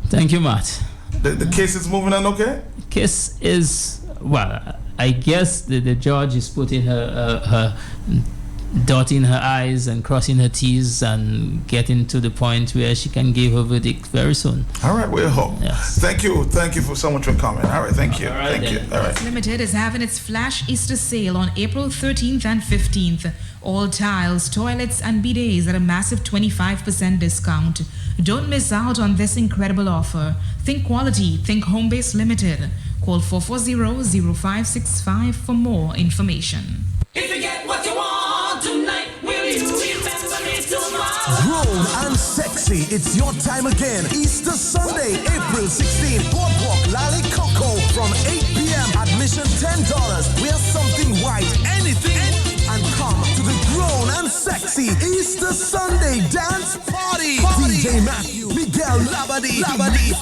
Thank you, Matt. The case is moving on okay? Case is, well, I guess the judge is putting her dotting her I's and crossing her T's and getting to the point where she can give her verdict very soon. All right, we're home. Yes. Thank you for so much for coming. All right, thank you. All right, thank you. All right. Limited is having its flash Easter sale on April 13th and 15th. All tiles, toilets, and bidets at a massive 25% discount. Don't miss out on this incredible offer. Think quality, think Homebase Limited. Call 440-0565 for more information. If you get what you want tonight, will you remember me tomorrow? Grown and sexy, it's your time again. Easter Sunday, April 16th, Boardwalk, Lally Coco from 8 p.m. Admission $10. Wear something white, anything, and come to the Grown and Sexy Easter Sunday Dance Party. DJ Matthew, Miguel Labadie,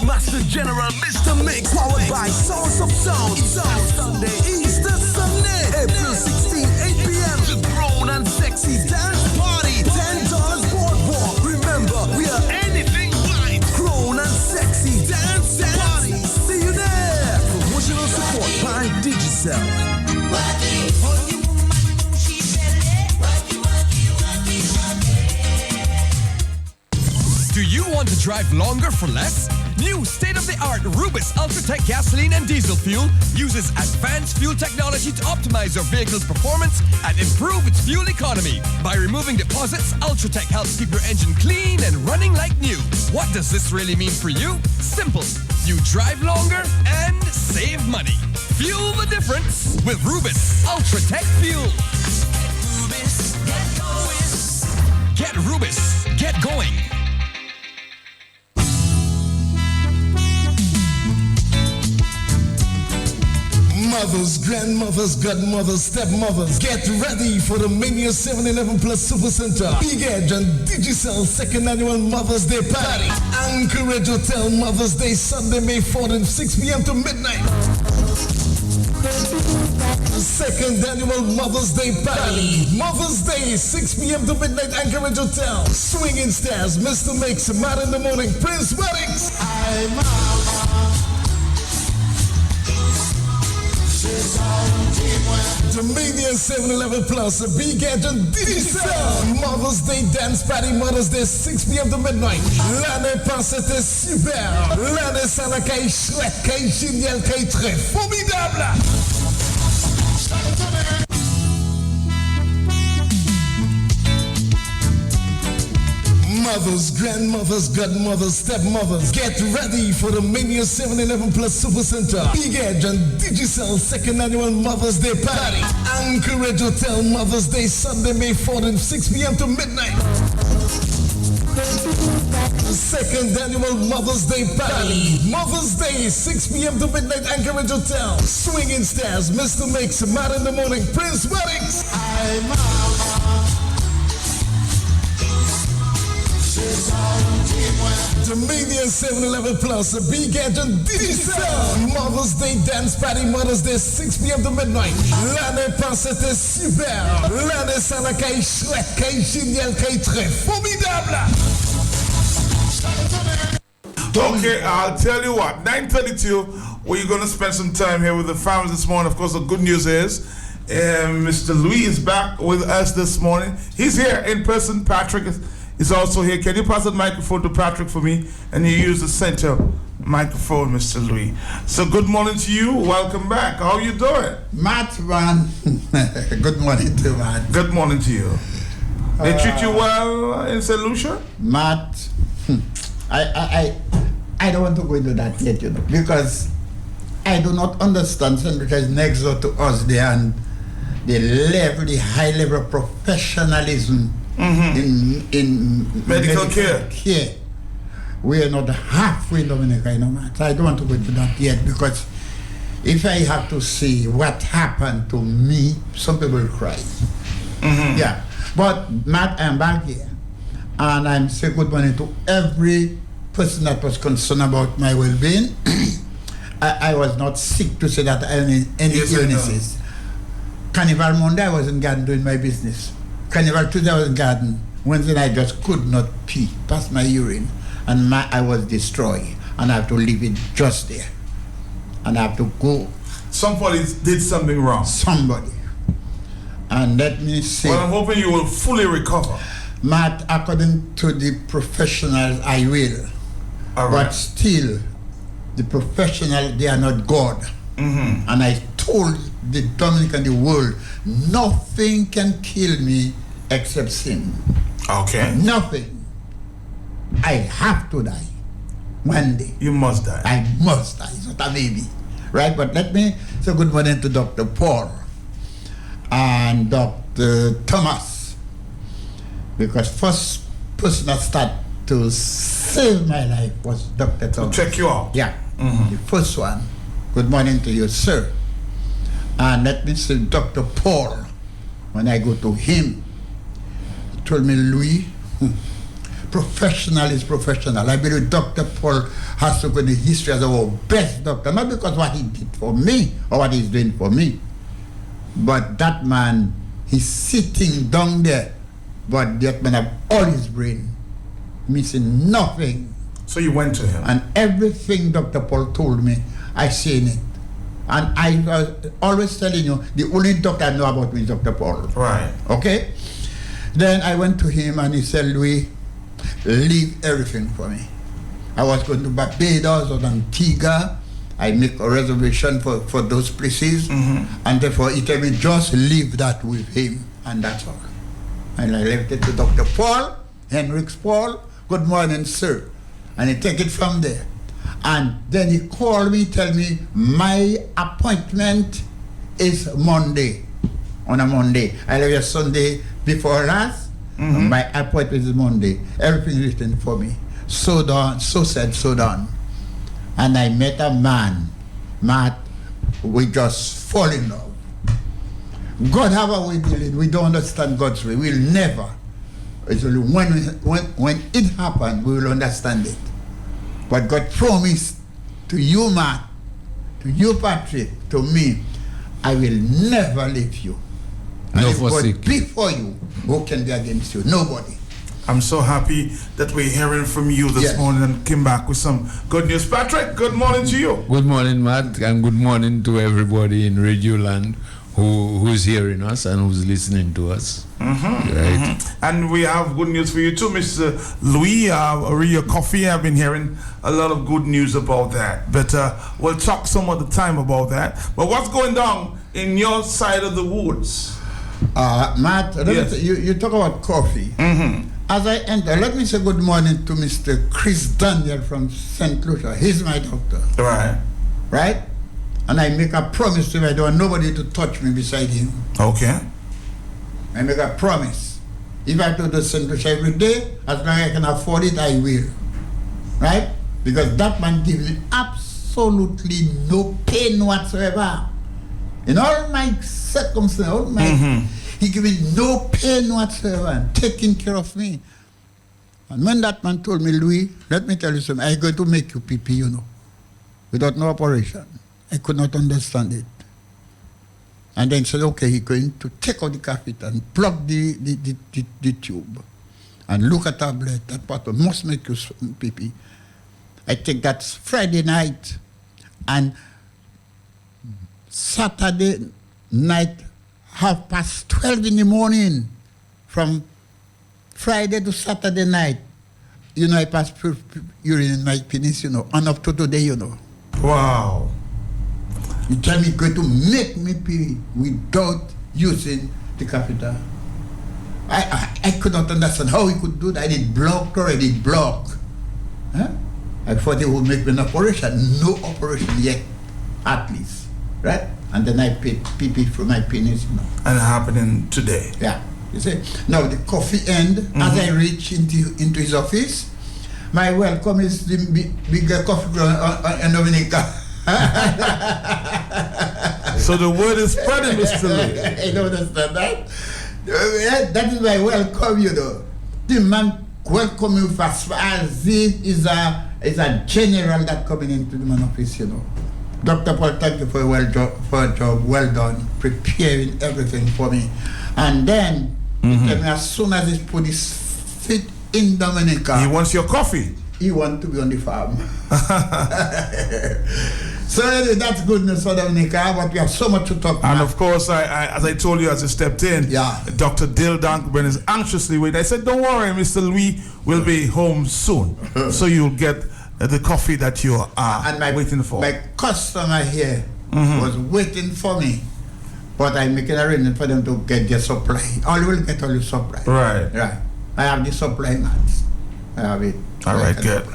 Master General, Mr. Mix, powered by Source of Sound. Sunday, Easter Sunday, April 16th, 8 p.m. The Grown and Sexy Dance Party. $10 Boardwalk. Remember, we are anything white. Grown and Sexy Dance Party. See you there. Promotional support by Digicel. Do you want to drive longer for less? New state-of-the-art Rubis Ultratech gasoline and diesel fuel uses advanced fuel technology to optimize your vehicle's performance and improve its fuel economy. By removing deposits, Ultratech helps keep your engine clean and running like new. What does this really mean for you? Simple. You drive longer and save money. Fuel the difference with Rubis Ultratech fuel. Get Rubis. Get going. Mothers, grandmothers, godmothers, stepmothers, get ready for the Mania 7-11 Plus Super Center Big Edge and Digicel second annual Mother's Day Party. Anchorage Hotel Mother's Day Sunday, May 4th, 6 p.m. to midnight. Second annual Mother's Day party. Mother's Day, 6 p.m. to midnight, Anchorage Hotel. Swinging Stars, Mr. Mix, Matt in the Morning, Prince Weddings. Dominion 711 Plus, Big Agent Diesel. Mother's Day Dance Party, Mother's Day, 6 p.m. to midnight. L'année passée était super. L'année ça n'a qu'à chouette, qu'à génial, qu'à très formidable. Mothers, grandmothers, godmothers, stepmothers, get ready for the Mania 711 Plus Super Center. Big Edge and Digicel second annual Mother's Day party. Anchorage Hotel Mother's Day Sunday, May 4th, 6 p.m. to midnight. Second annual Mother's Day party. Mother's Day, 6 p.m. to midnight, Anchorage Hotel. Swinging Stars, Mr. Mix, Matt in the Morning, Prince Weddings. Dominion 711 Plus, Big Agent Diesel. Mother's Day Dance Party, Mother's Day, 6 p.m. to midnight. L'année passée était super. L'année ça n'a qu'à chouette, qu'à génial, qu'à très formidable. Okay, I'll tell you what, 9:32, we're going to spend some time here with the families this morning. Of course, the good news is Mr. Louis is back with us this morning. He's here in person. Patrick is also here. Can you pass the microphone to Patrick for me? And you use the center microphone, Mr. Louis. So good morning to you. Welcome back. How are you doing? Matt, man. Good morning to you, man. Good morning to you. They treat you well in St. Lucia? Matt, I don't want to go into that yet, you know, because I do not understand St. Lucia is next door to us there, and the high level of professionalism in medical care. We are not halfway Dominica, you know, man. So I don't want to go into that yet, because if I have to see what happened to me, some people will cry. Yeah. But Matt, I'm back here, and I'm saying good morning to every person that was concerned about my well-being. I was not sick to say that I had any illnesses. No. Carnival Monday, I was in garden doing my business. Carnival Tuesday, I was in garden. Wednesday, I just could not pee, pass my urine, and I was destroyed, and I have to leave it just there, and I have to go. Somebody did something wrong. Somebody. And let me say. Well, I'm hoping you will fully recover. Matt, according to the professionals, I will. All right. But still, the professionals, they are not God. And I told the Dominican, the world, nothing can kill me except sin. Okay. Nothing. I have to die one day. You must die. I must die. It's not a baby. Right? But let me say good morning to Dr. Paul and Dr. Thomas, because first person that started to save my life was Dr. Thomas. To check you out. Yeah. The first one. Good morning to you, sir. And let me say Dr. Paul, when I go to him, he told me, Louis, professional is professional. I believe Dr. Paul has to go in the history as our best doctor, not because what he did for me or what he's doing for me, but that man, he's sitting down there, but that man have all his brain, missing nothing. So you went to him? And everything Dr. Paul told me, I seen it. And I was always telling you, the only doctor I know about me is Dr. Paul. Right. Okay? Then I went to him and he said, Louis, leave everything for me. I was going to Barbados or Antigua. I make a reservation for those places. And therefore he told me, just leave that with him. And that's all. And I left it to Dr. Paul, Henricks Paul. Good morning, sir. And he take it from there. And then he called me, tell me, my appointment is Monday, on a Monday. I left here Sunday before last. My appointment is Monday. Everything is written for me. So done, so said, so done. And I met a man, Matt, we just fall in love. God have a way dealing. We don't understand God's way. We'll never. It's only when it happens, we will understand it. But God promised to you, Matt, to you, Patrick, to me, I will never leave you. And No if God forsake be for you, who can be against you? Nobody. I'm so happy that we're hearing from you this morning and came back with some good news. Patrick, good morning to you. Good morning, Matt, and good morning to everybody in Radio Land who's hearing us and who's listening to us. Right. And we have good news for you too, Mr. Louis. Your coffee, I've been hearing a lot of good news about that. But we'll talk some other time about that. But what's going down in your side of the woods? Matt, you talk about coffee. As I enter, let me say good morning to Mr. Chris Daniel from St. Lucia. He's my doctor. Right. Right? And I make a promise to him, I don't want nobody to touch me beside him. Okay. I make a promise. If I have to do St. Lucia every day, as long as I can afford it, I will. Right? Because that man gives me absolutely no pain whatsoever. In all my circumstances, all my... He gave me no pain whatsoever and taking care of me. And when that man told me, Louis, let me tell you something, I'm going to make you pee-pee, you know, without no operation. I could not understand it. And then he said, okay, he's going to take out the catheter and plug the tube and look at tablet, that part must make you pee-pee. I take that Friday night and Saturday night, 12:30 in the morning, from Friday to Saturday night, you know, I pass urine in my penis, you know, and up to today, you know. Wow. You tell me going to make me pee without using the catheter. I could not understand how he could do that. I did block or I did block. Huh? I thought he would make me an operation. No operation yet, at least. Right? And then I pee from my penis, you know. And happening today. Yeah. You see? Now the coffee end, as I reach into his office, my welcome is the bigger coffee ground in Dominica. So the word is spreading, Mr. Lee. I don't understand that. That is my welcome, you know. The man welcome you as if is a general that coming into the man office, you know. Dr. Paul, thank you for a job well done, preparing everything for me. And then, he tell me as soon as he put his feet in Dominica, he wants your coffee. He wants to be on the farm. So anyway, that's good news for Dominica, but we have so much to talk about. And of course, as I told you as you stepped in, Dr. Dale Dankben is anxiously waiting. I said, don't worry, Mr. Louis will be home soon. So you'll get the coffee that you are waiting for. My customer here was waiting for me, but I'm making arrangement for them to get their supply. All will get all the supply. Right. Right. I have the supply mats. I have it. All right, good.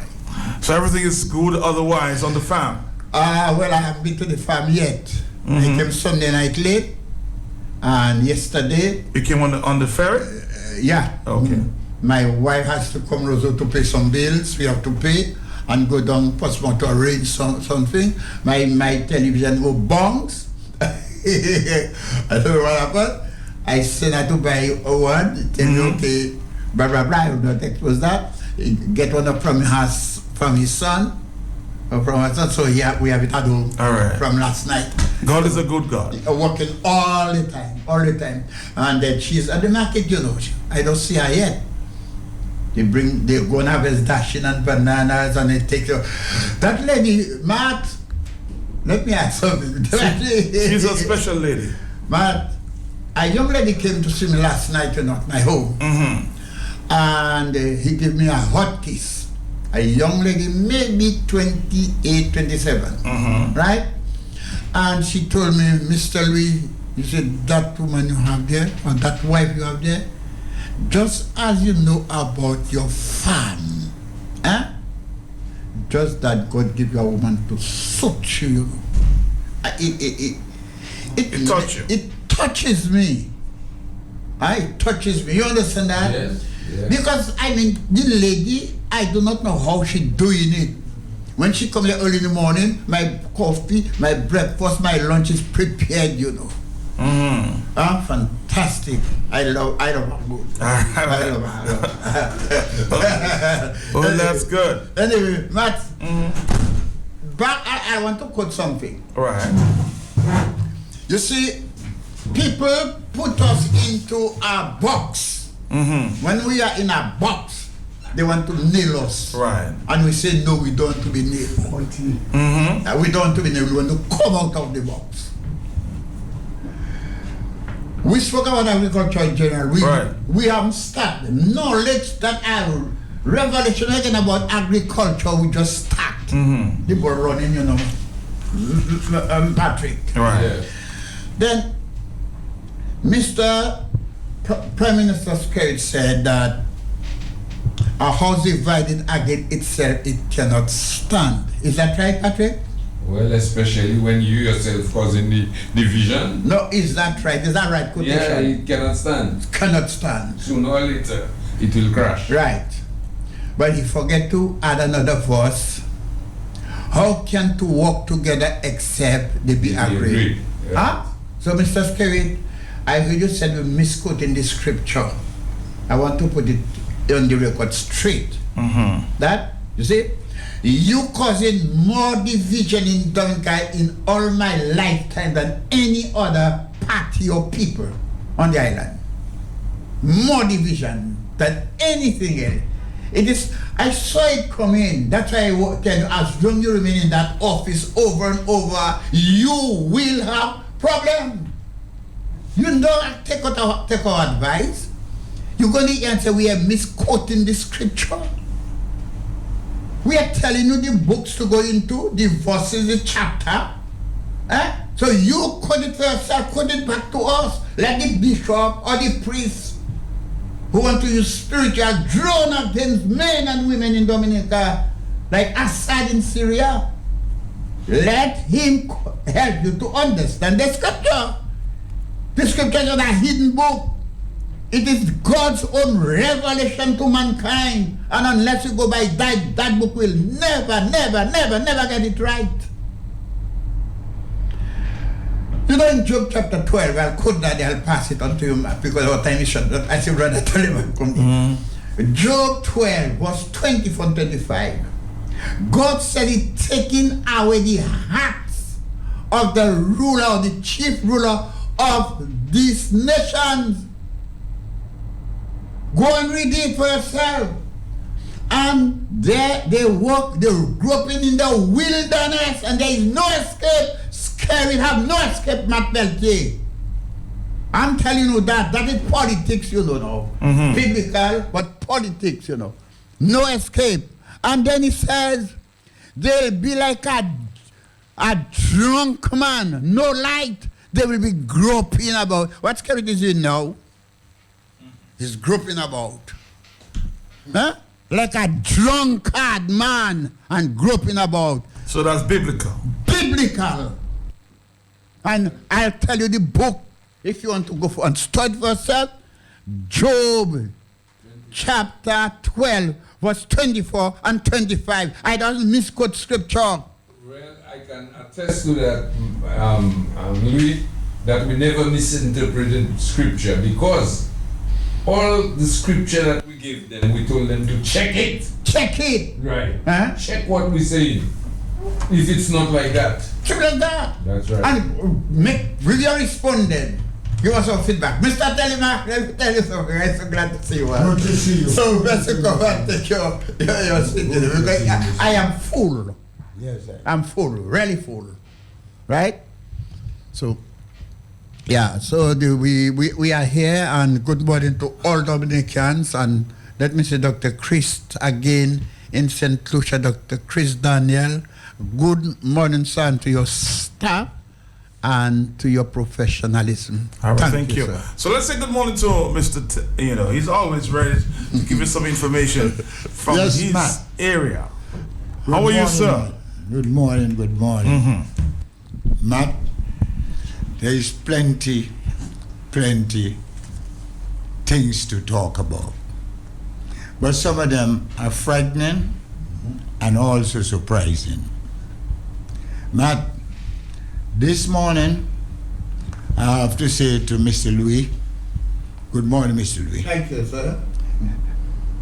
So everything is good otherwise on the farm? Well, I haven't been to the farm yet. I came Sunday night late, and yesterday... You came on the ferry? Yeah. Okay. My wife has to come also to pay some bills. We have to pay and go down Portsmouth to arrange something. My television go bongs. I don't know what happened. I sent her to buy one. Tell me, okay, blah, blah, blah. I will not expose that. Get one from his son. From our son. So we have it at home from last night. God is a good God. Working all the time. And then she's at the market, you know. I don't see her yet. They go and harvest dashing and bananas and they take her. That lady, Matt, let me ask something. She's a special lady. Matt, a young lady came to see me last night, you know, at my home. And he gave me a hot kiss. A young lady, maybe 28, 27, right? And she told me, Mr. Louis, you said that woman you have there, or that wife you have there, just as you know about your farm, just that God give you a woman to suit you. It touches you. It touches me. It touches me. You understand that? Yes. Yeah. Because I mean, the lady, I do not know how she doing it. When she come here early in the morning, my coffee, my breakfast, my lunch is prepared, you know. Fantastic. I love her good. I love her. Well, that's good. Anyway, Matt, but I want to quote something. Right. You see, people put us into a box. When we are in a box, they want to nail us. Right. And we say, no, we don't want to be nailed. We don't want to be nailed. We want to come out of the box. We spoke about agriculture in general. We haven't started. Knowledge that our revelation again about agriculture, we just start. The ball running, you know. Patrick. Right. Yeah. Then, Mr. Prime Minister Skerrit said that a house divided against itself, it cannot stand. Is that right, Patrick? Well, especially when you yourself causing the division. No, is that right? Is that right quotation? Yeah, it cannot stand. Cannot stand. Sooner or later, it will crash. Right. But he forget to add another verse. How can two walk together except they be agreed? Yeah. Huh? So, Mr. Skerrit, I heard you said we misquoting the scripture. I want to put it on the record straight. That, you see, you causing more division in Dominica in all my lifetime than any other party or people on the island. More division than anything else. It is, I saw it come in. That's why I tell you, as long as you remain in that office over and over, you will have problem. You don't take our advice. You're going to answer, we are misquoting the scripture. We are telling you the books to go into, the verses, the chapter. So you quote it for yourself, quote it back to us, like the bishop or the priest who want to use spiritual drone against men and women in Dominica, like Assad in Syria. Let him help you to understand the scripture. The scripture is not a hidden book. It is God's own revelation to mankind. And unless you go by that book will never get it right. You know, in Job chapter 12, I'll quote that, I'll pass it on to you because our time is short. I say, brother, tell him. Job 12, verse 24 and 25. God said He's taking away the hearts of the ruler, or the chief ruler of these nations. Go and read it for yourself. And they walk, they're groping in the wilderness, and there is no escape. Skerrit have no escape, Matt Beltier. I'm telling you that is politics, you know. Biblical, but politics, you know. No escape. And then he says, they'll be like a drunk man, no light. They will be groping about. What Skerrit is doing now? He's groping about. Huh? Like a drunkard man and groping about. So that's biblical. Biblical. And I'll tell you the book, if you want to go for and study for yourself, Job chapter 12, verse 24 and 25. I don't misquote scripture. Well, I can attest to that, Louis, that we never misinterpreted scripture, because all the scripture that we gave them, we told them to check it. Check it. Right. Huh? Check what we say. If it's not like that. Check like that. That's right. And really responded. Give us some feedback. Mr. Telemark, let me tell you something. I'm so glad to see you. Good to see you. So let's come and take your seat. Because I am full. Yes, sir. I'm full, really full. Right? So, yeah, so we are here, and good morning to all Dominicans. And let me say Dr. Chris again in St. Lucia, Dr. Chris Daniel. Good morning, son, to your staff and to your professionalism. All right, thank you. Sir. So let's say good morning to Mr. He's always ready to give you some information from Yes, his Matt. area. Good How are you, morning, sir? Matt. Good morning, good morning. Matt, there is plenty things to talk about. But some of them are frightening and also surprising. Matt, this morning, I have to say to Mr. Louis, good morning, Mr. Louis. Thank you, sir.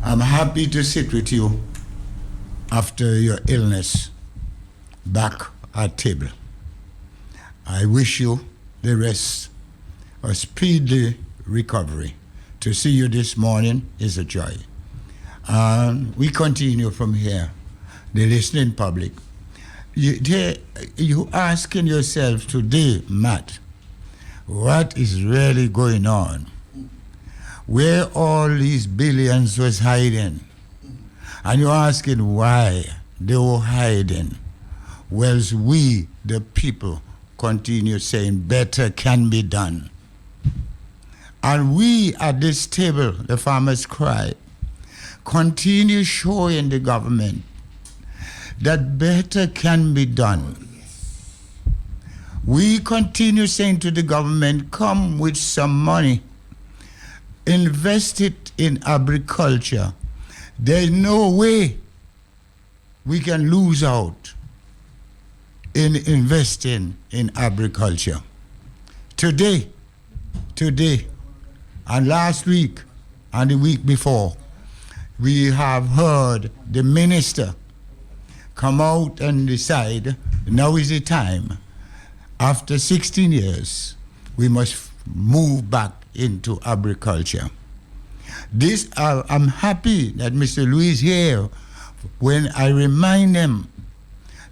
I'm happy to sit with you after your illness back at table. I wish you the rest a speedy recovery. To see you this morning is a joy. We continue from here, the listening public. You asking yourself today, Matt, what is really going on? Where all these billions was hiding? And you're asking why they were hiding. Whilst we, the people, continue saying better can be done. And we at this table, the Farmers Cry, continue showing the government that better can be done. We continue saying to the government, come with some money, invest it in agriculture. There's no way we can lose out in investing in agriculture. Today, and last week, and the week before, we have heard the minister come out and decide now is the time. After 16 years, we must move back into agriculture. This, I'm happy that Mr. Louis is here when I remind him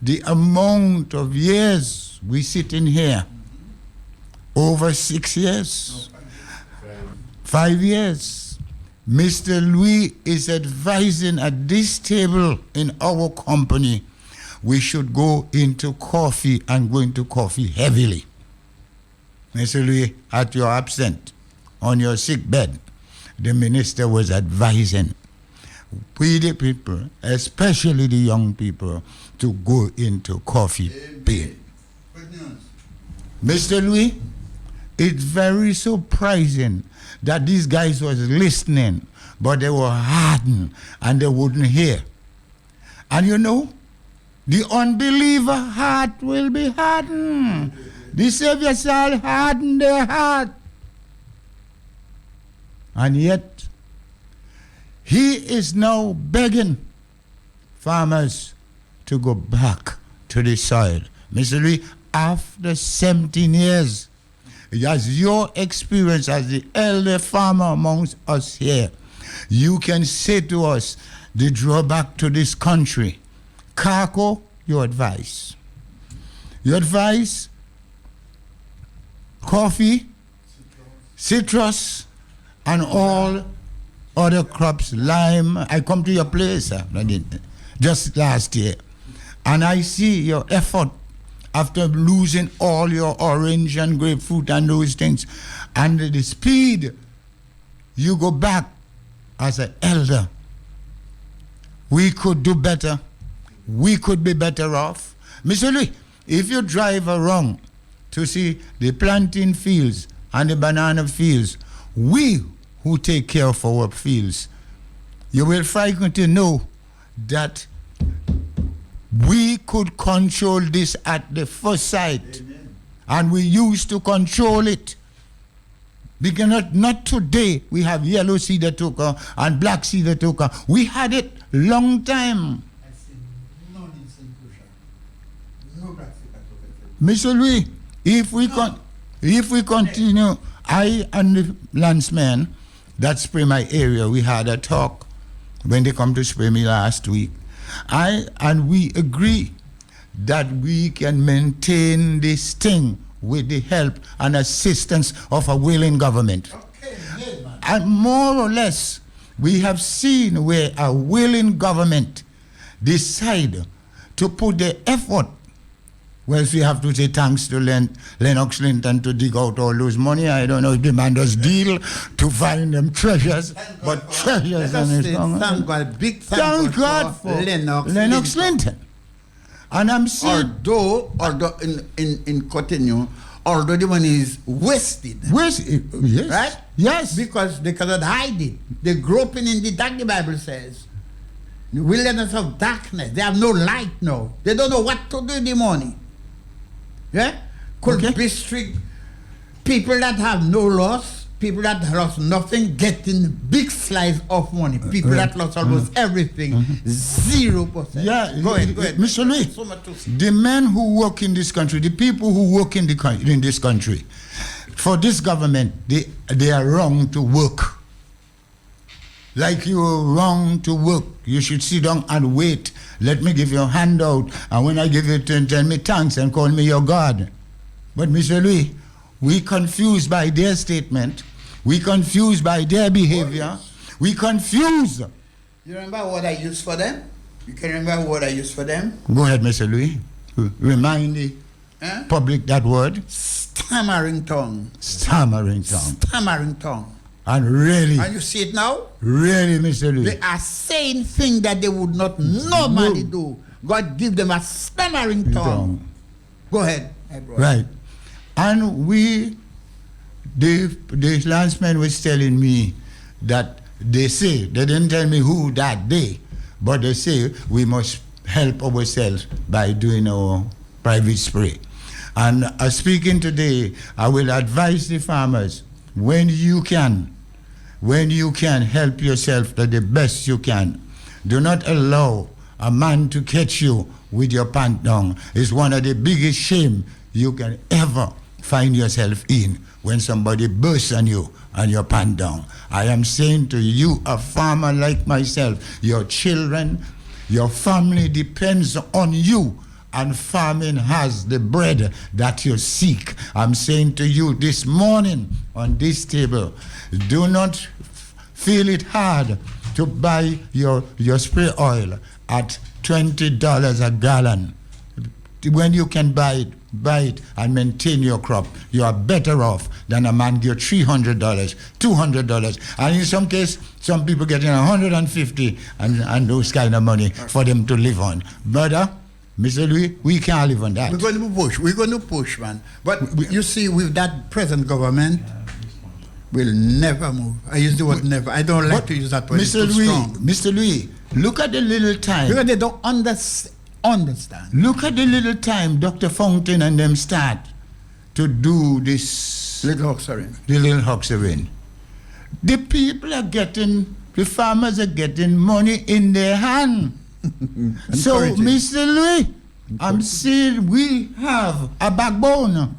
the amount of years we sit in here. Over 6 years. 5 years. Mr. Louis is advising at this table in our company, we should go into coffee and go into coffee heavily. Mr. Louis, at your absent, on your sick bed, the minister was advising we the people, especially the young people, to go into coffee bean. Mr. Louis, it's very surprising that these guys was listening, but they were hardened and they wouldn't hear. And you know, the unbeliever heart will be hardened. The Savior shall harden their heart. And yet, he is now begging farmers to go back to the soil. Mr. Louis, after 17 years, as your experience as the elder farmer amongst us here, you can say to us the drawback to this country. Kako, your advice. Your advice, coffee, citrus, and all other crops, lime. I come to your place just last year, and I see your effort after losing all your orange and grapefruit and those things, and the speed you go back as an elder. We could do better. We could be better off. Mr. Louis, if you drive around to see the plantain fields and the banana fields, we who take care of our fields, you will frighten to know that we could control this at the first sight. Amen. And we used to control it. Because not today we have yellow cedar tucker and black cedar tucker. We had it long time. Mr. Louis, if we continue, I and the landsmen that spray my area, we had a talk when they come to spray me last week. We agree that we can maintain this thing with the help and assistance of a willing government. Okay, and more or less, we have seen where a willing government decide to put the effort. Well, we have to say thanks to Lennox Linton to dig out all those money. I don't know if the man does deal to find them treasures, but treasures. Thank God, big thank God for Lennox Linton. And I'm saying, although in Cotonou, although the money is wasted. Yes. Right? Yes. Because they cannot hide it. They're groping in the dark, the Bible says. The wilderness of darkness. They have no light now. They don't know what to do in the morning. Yeah? Could restrict people that have no loss people that lost nothing getting big slice of money. People that lost almost everything, 0%. Yeah, Go ahead. Mr. Louis, the men who work in this country, the people who work in this country, for this government, they are wrong to work. Like you are wrong to work. You should sit down and wait. Let me give you a handout. And when I give it, tell me thanks and call me your God. But Mr. Louis, we confused by their statement. We confused by their behavior. We confused. You remember what I used for them? You can remember what I used for them? Go ahead, Mr. Louis. Remind the public that word. Stammering tongue. Stammering tongue. Stammering tongue. And really. And you see it now? Really, Mr. Louis. They are saying things that they would not normally do. God give them a stammering tongue. Go ahead. Right. And the landsman was telling me that they didn't tell me who that day, but they say we must help ourselves by doing our private spray. And speaking today, I will advise the farmers, when you can help yourself to the best you can. Do not allow a man to catch you with your pant down. It's one of the biggest shame you can ever find yourself in, when somebody bursts on you and your pant down. I am saying to you, a farmer like myself, your children, your family depends on you, and farming has the bread that you seek. I'm saying to you this morning on this table, do not feel it hard to buy your spray oil at $20 a gallon. When you can buy it and maintain your crop, you are better off than a man get $300, $200, and in some case, some people getting $150 and those kind of money for them to live on. Brother, Mr. Louis, we can't live on that. We're going to push, man. But you see, with that present government, we'll never move. I use the word never. I don't like to use that word. Mr. Louis, look at the little time. Because they don't understand. Look at the little time Dr. Fountain and them start to do this little Hoxering. The little Hoxering. The people are getting, the farmers are getting money in their hand. So, Mr. Louis, I'm saying we have a backbone.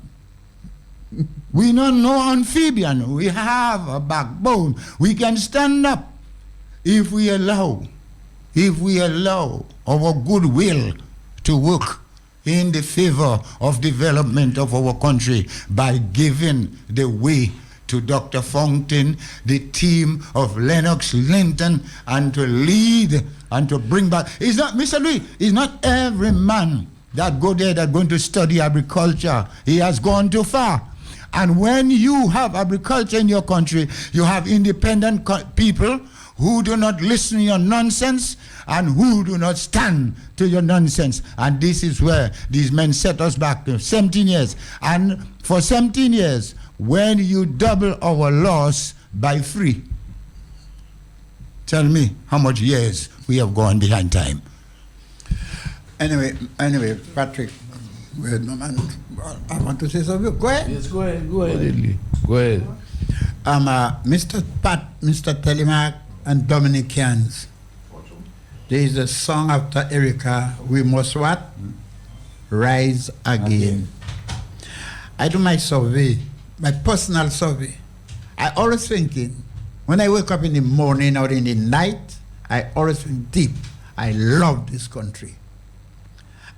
We don't know amphibian. We have a backbone. We can stand up if we allow our goodwill to work in the favor of development of our country by giving the way to Dr. Fountain, the team of Lennox Linton, and to lead and to bring back. It's not, Mr. Louis, it's not every man that go there that going to study agriculture. He has gone too far. And when you have agriculture in your country, you have independent people who do not listen to your nonsense and who do not stand to your nonsense. And this is where these men set us back 17 years. And for 17 years, when you double our loss by 3, tell me how much years we have gone behind time. Anyway, Patrick, I want to say something. Go ahead. Yes, go ahead. Go ahead. Mr. Telemark and Dominicans. There is a song after Erica, we must what? Rise again. I do my survey, my personal survey. I always thinking, when I wake up in the morning or in the night, I always think deep, I love this country.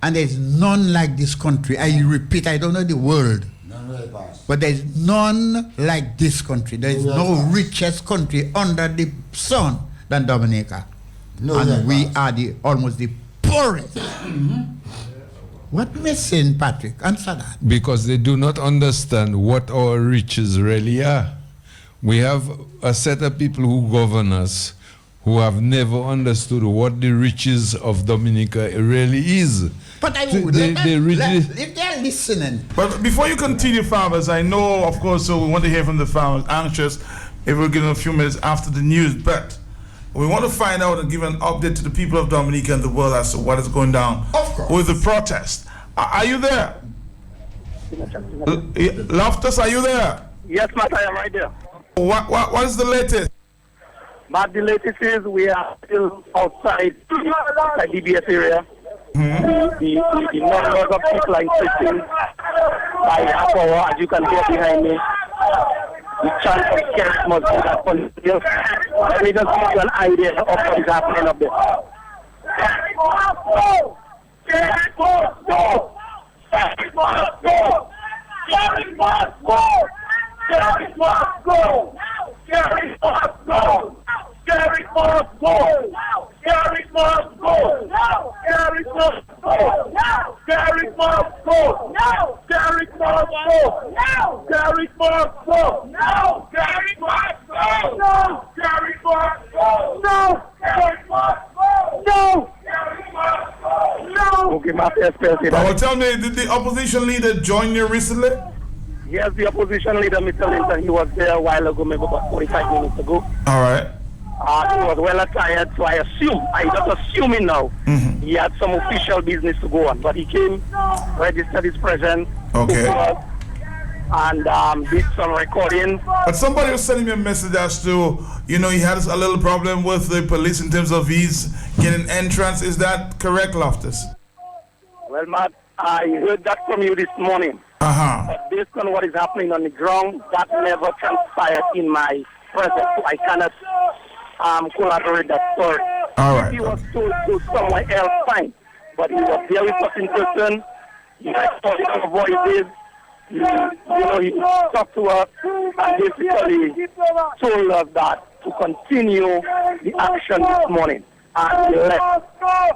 And there's none like this country. I repeat, I don't know the world. But there's none like this country. There is no richest country under the sun than Dominica. And we are almost the poorest. What missing, Patrick? Answer that. Because they do not understand what our riches really are. We have a set of people who govern us who have never understood what the riches of Dominica really is. But I would if they're listening. But before you continue, farmers, I know, of course, so we want to hear from the farmers, anxious if we'll give them a few minutes after the news, but we want to find out and give an update to the people of Dominica and the world as to what is going down with the protest. Are you there? Loftus, are you there? Yes, Matt, I am right there. What is the latest? But the latest is we are still outside the DBS area. The numbers of people are increasing by half hour, as you can hear behind me. The chance of care must be that continuous. And it just gives you an idea of what is happening up there. Gary must go! Gary must go! Gary must go! Gary must go! Gary must go! Gary must go! Gary must go! Gary must go! No! Gary must go! No! Gary must go! No! Okay, Master Espelsi. Well, tell me, did the opposition leader join you recently? Yes, the opposition leader, Mr. Linton, he was there a while ago, maybe about 45 minutes ago. All right. He was well attired, so I'm just assuming now, he had some official business to go on. But he came, registered his presence, okay, and did some recording. But somebody was sending me a message as to, he had a little problem with the police in terms of his getting entrance. Is that correct, Loftus? Well, Matt, I heard that from you this morning. But based on what is happening on the ground, that never transpired in my presence. So I cannot collaborate that story. All right. If he was told to somewhere else, fine. But he was there with us in person. He recorded our voices. He talked to us and basically told us that to continue the action this morning. And he left.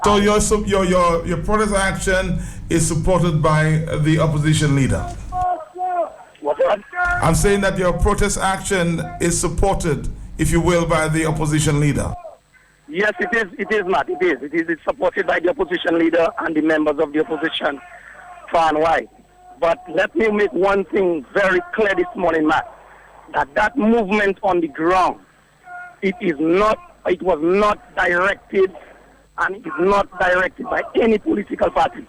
So your protest action is supported by the opposition leader? What's that? I'm saying that your protest action is supported, if you will, by the opposition leader. Yes, it is, Matt. It is. It's supported by the opposition leader and the members of the opposition, far and wide. But let me make one thing very clear this morning, Matt, that movement on the ground, it was not directed, and it is not directed by any political party.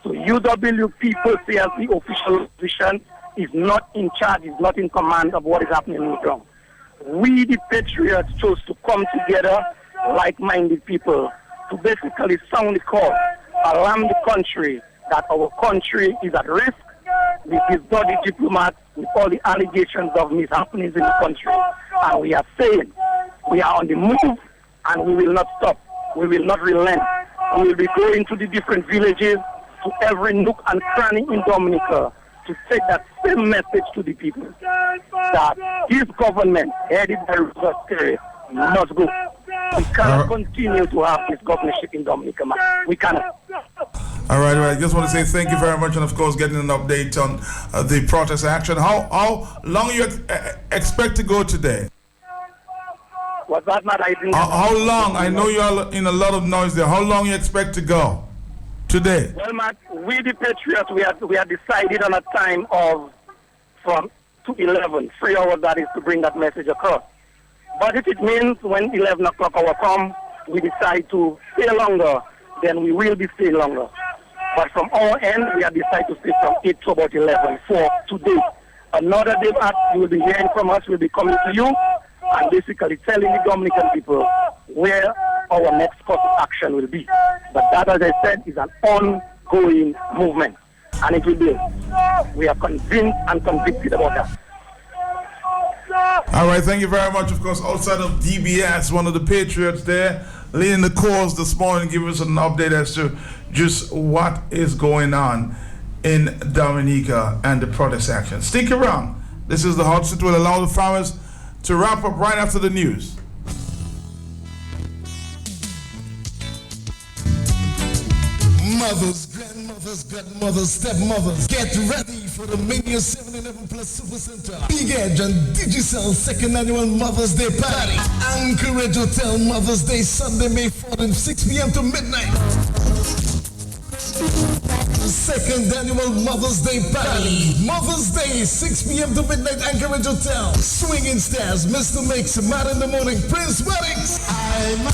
So UW people say as the official position is not in charge, is not in command of what is happening on the ground. We, the Patriots, chose to come together, like-minded people, to basically sound the call, alarm the country that our country is at risk with these bloody diplomats, with all the allegations of mishappenings in the country. And we are saying we are on the move, and we will not stop. We will not relent. We will be going to the different villages, to every nook and cranny in Dominica, to take that same message to the people, that this government, headed by Robert Terry, must go. We cannot continue to have this governorship in Dominica, man. We cannot. All right. I just want to say thank you very much, and of course getting an update on the protest action. How long you expect to go today? What's that, Matt? How long? I know you are in a lot of noise there. How long you expect to go today? Well, Matt, we the Patriots, we are decided on a time of from 11, 3 hours, that is to bring that message across. But if it means when 11 o'clock hour come, we decide to stay longer, then we will be staying longer. But from our end, we have decided to stay from 8 to about 11 for today. Another day back, you will be hearing from us, we'll be coming to you and basically telling the Dominican people where our next course of action will be. But that, as I said, is an ongoing movement. And it will be. We are convinced and convicted about that. All right, thank you very much. Of course, outside of DBS, one of the Patriots there, leading the cause this morning, giving us an update as to just what is going on in Dominica and the protest action. Stick around. This is the hot seat. Will allow the farmers to wrap up right after the news. Mothers, grandmothers, godmothers, stepmothers, get ready for the Mania 7-11 Plus Super Center Big Edge and Digicel second annual Mother's Day Party. Anchorage Hotel Mother's Day Sunday, May 4th, 6 p.m. to midnight. Second annual Mother's Day Party. Mother's Day, 6 p.m. to midnight, Anchorage Hotel. Swinging Stars, Mr. Mix, Matt in the Morning, Prince Weddings. I'm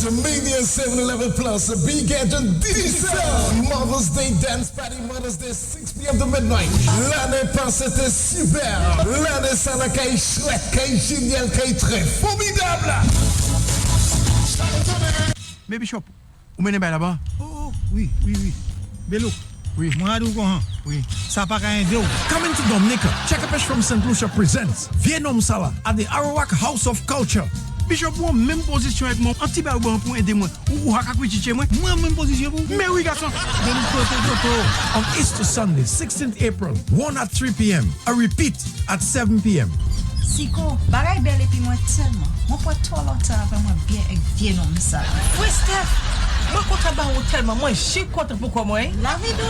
Dominion 7-11 Plus, a Big Edge and Digicel Mother's Day Dance Party, Mother's Day 6 p.m. p.m. to midnight. L'année passée était super. L'année ça n'a qu'à être chouette, qu'à être génial, qu'à être très formidable. Mais Bishop, vous menez bien là-bas? Oh, oui. Bello. Oui. Moi, oui. Ça part à un dos. Coming to Dominica, Checkapes from St. Lucia presents Viennom Sala at the Arawak House of Culture. Bishop, moi, même position avec mon anti-barban pour aider moi. Ou hakakwiti moi. Moi, même position pour. Mais oui, garçon. On Easter Sunday, 16th April, 1 at 3 p.m. A repeat at 7 p.m. Siko, bagay bel epi moi tellement. Moi pour toi longtemps avant moi bien avec Viennom Sala. Oui, Steph. Moi, quand je vais tellement, moi, je suis content pour moi. La vie d'où?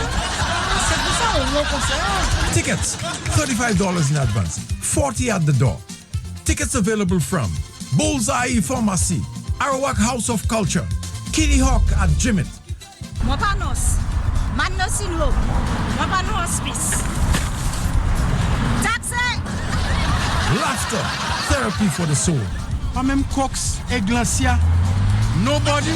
C'est pour ça qu'on va concert. Tickets, $35 in advance, 40 at the door. Tickets available from Bullseye Pharmacy, Arawak House of Culture, Kitty Hawk at Jimit. Moi pas nos. Manos in low. Moi pas nos hospice. Taxi! Laughter, therapy for the soul. Pas même Cox et Glacia. Nobody.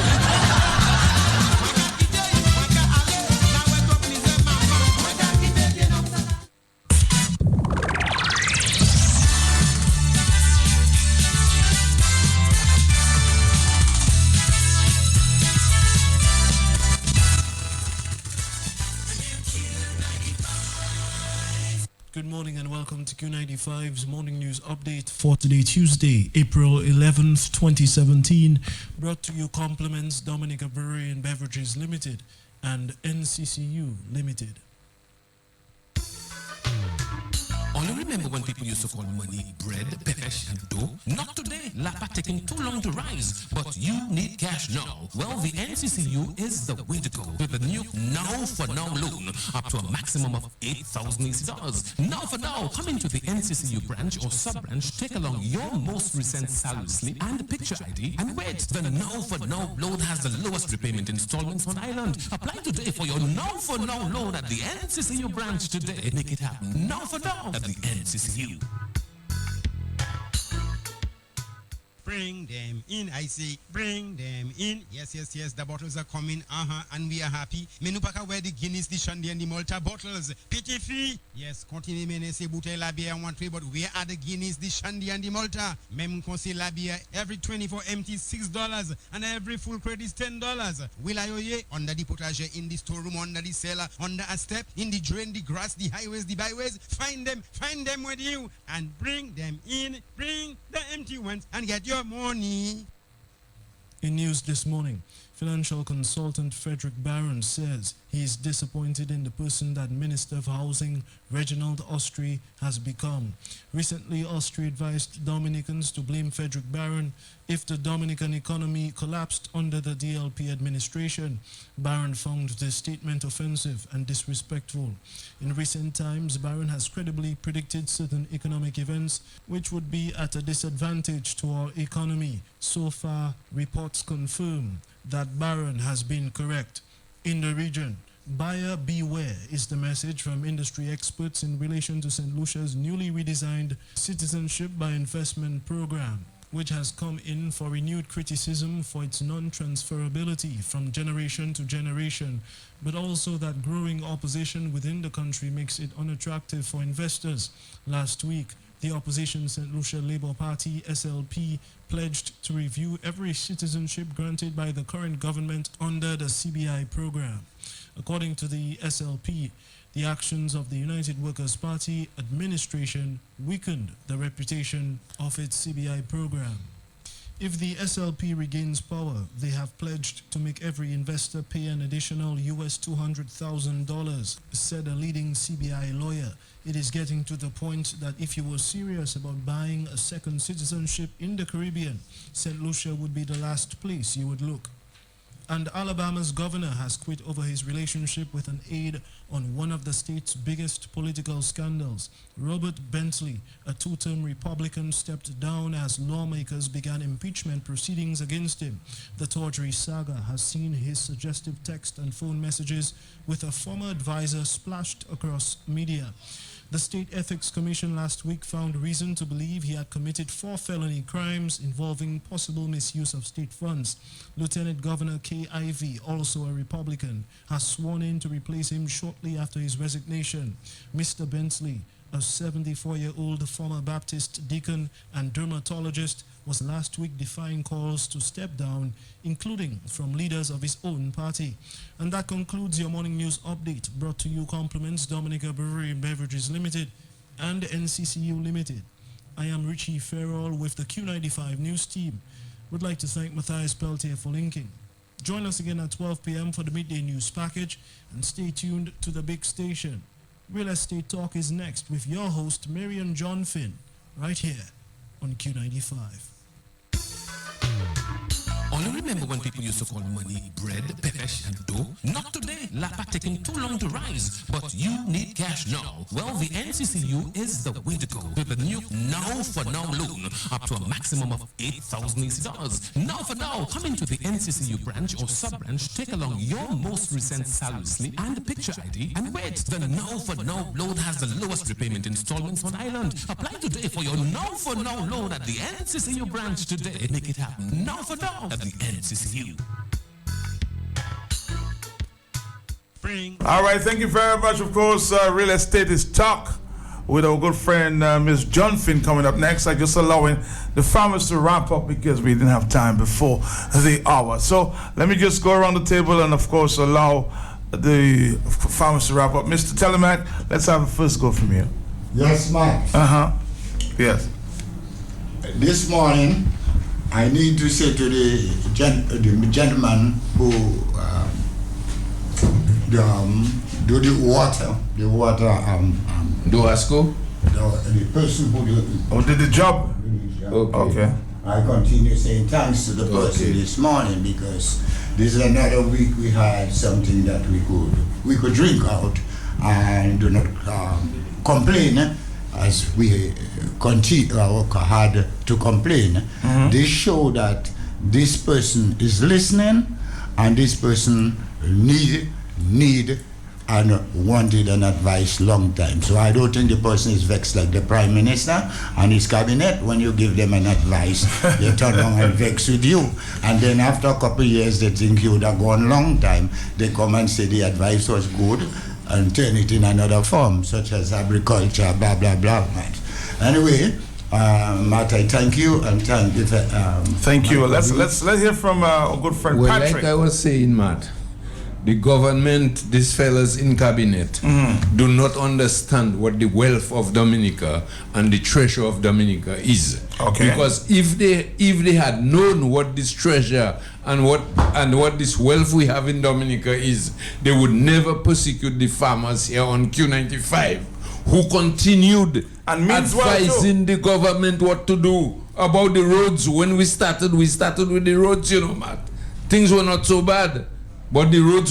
Good morning and welcome to Q95's morning news update for today, Tuesday, April 11th, 2017. Brought to you compliments Dominica Brewery and Beverages Limited and NCCU Limited. Only remember when people used to call money bread, pepesh, and dough? Not today. Lapa taking too long to rise. But you need cash now. Well, the NCCU is the way to go with the new Now for Now loan up to a maximum of $8,000. Now for Now, come into the NCCU branch or sub-branch, take along your most recent salary slip and picture ID, and wait. The Now for Now loan has the lowest repayment installments on island. Apply today for your Now for Now loan at the NCCU branch today. Make it happen. Now for Now at the NCCU. Bring them in, I say, bring them in. Yes, the bottles are coming, and we are happy. Menupaka wear the Guinness, the Shandy, and the Malta bottles. Pity free. Yes, continue mene se bouteille la bière one tray, but where are the Guinness, the Shandy, and the Malta? Mem consi la bière, every 24 empty $6, and every full crate is $10. Will I oye? Under the potager, in the storeroom, under the cellar, under a step, in the drain, the grass, the highways, the byways. Find them with you, and bring them in. Bring the empty ones, and get your money. In news this morning, financial consultant Frederick Barron says he is disappointed in the person that Minister of Housing Reginald Austrie has become. Recently, Austrie advised Dominicans to blame Frederick Barron if the Dominican economy collapsed under the DLP administration. Barron found this statement offensive and disrespectful. In recent times, Barron has credibly predicted certain economic events which would be at a disadvantage to our economy. So far, reports confirm that Barron has been correct. In the region, buyer beware is the message from industry experts in relation to St. Lucia's newly redesigned Citizenship by Investment program, which has come in for renewed criticism for its non-transferability from generation to generation, but also that growing opposition within the country makes it unattractive for investors. Last week, the opposition St. Lucia Labour Party, SLP, pledged to review every citizenship granted by the current government under the CBI program. According to the SLP, the actions of the United Workers' Party administration weakened the reputation of its CBI program. If the SLP regains power, they have pledged to make every investor pay an additional US $200,000, said a leading CBI lawyer. It is getting to the point that if you were serious about buying a second citizenship in the Caribbean, St. Lucia would be the last place you would look. And Alabama's governor has quit over his relationship with an aide on one of the state's biggest political scandals. Robert Bentley, a two-term Republican, stepped down as lawmakers began impeachment proceedings against him. The Tawdry saga has seen his suggestive text and phone messages with a former advisor splashed across media. The State Ethics Commission last week found reason to believe he had committed 4 felony crimes involving possible misuse of state funds. Lieutenant Governor Kay Ivey, also a Republican, has sworn in to replace him shortly after his resignation. Mr. Bentley, a 74-year-old former Baptist deacon and dermatologist, was last week defying calls to step down, including from leaders of his own party. And that concludes your morning news update, brought to you compliments Dominica Brewery and Beverages Limited and NCCU Limited. I am Richie Farrell with the Q95 News team. Would like to thank Matthias Peltier for linking. Join us again at 12 p.m. for the midday news package, and stay tuned to the big station. Real Estate Talk is next with your host, Marion John Finn, right here on Q95. Only remember when people used to call money bread, pepesh, and dough? Not today. Lapa taking too long to rise, but you need cash now. Well, the NCCU is the way to go with the new Now for Now loan up to a maximum of $8,000. Now for Now, come into the NCCU branch or sub-branch, take along your most recent salary slip and picture ID, and wait. The Now for Now loan has the lowest repayment installments on island. Apply today for your Now for Now loan at the NCCU branch today. Make it happen. Now for Now at the NCCU. All right, thank you very much. Of course, Real Estate is Talk with our good friend Ms. John Finn coming up next. I just allowing the farmers to wrap up because we didn't have time before the hour. So let me just go around the table and, of course, allow the farmers to wrap up. Mr. Telemac, let's have a first go from you. Yes, ma'am. Yes. This morning, I need to say to the gentleman who do the water, Doasco? The person who did the job. Okay. I continue saying thanks to the person this morning, because this is another week we had something that we could drink out and do not complain as we continue hard to complain. This show that this person is listening and this person need and wanted an advice long time. So I don't think the person is vexed like the Prime Minister and his cabinet. When you give them an advice, they turn around and vex with you. And then after a couple of years, they think you would have gone long time. They come and say the advice was good and turn it in another form, such as agriculture, blah, blah, blah. Anyway, Matt, I thank you and thank you. Thank you. Let's hear from our good friend Patrick. Like I was saying, Matt, the government, these fellas in cabinet, do not understand what the wealth of Dominica and the treasure of Dominica is. Okay. Because if they had known what this treasure and what this wealth we have in Dominica is, they would never persecute the farmers here on Q95, who continued advising the government what to do about the roads. When we started with the roads, Matt. Things were not so bad, but the roads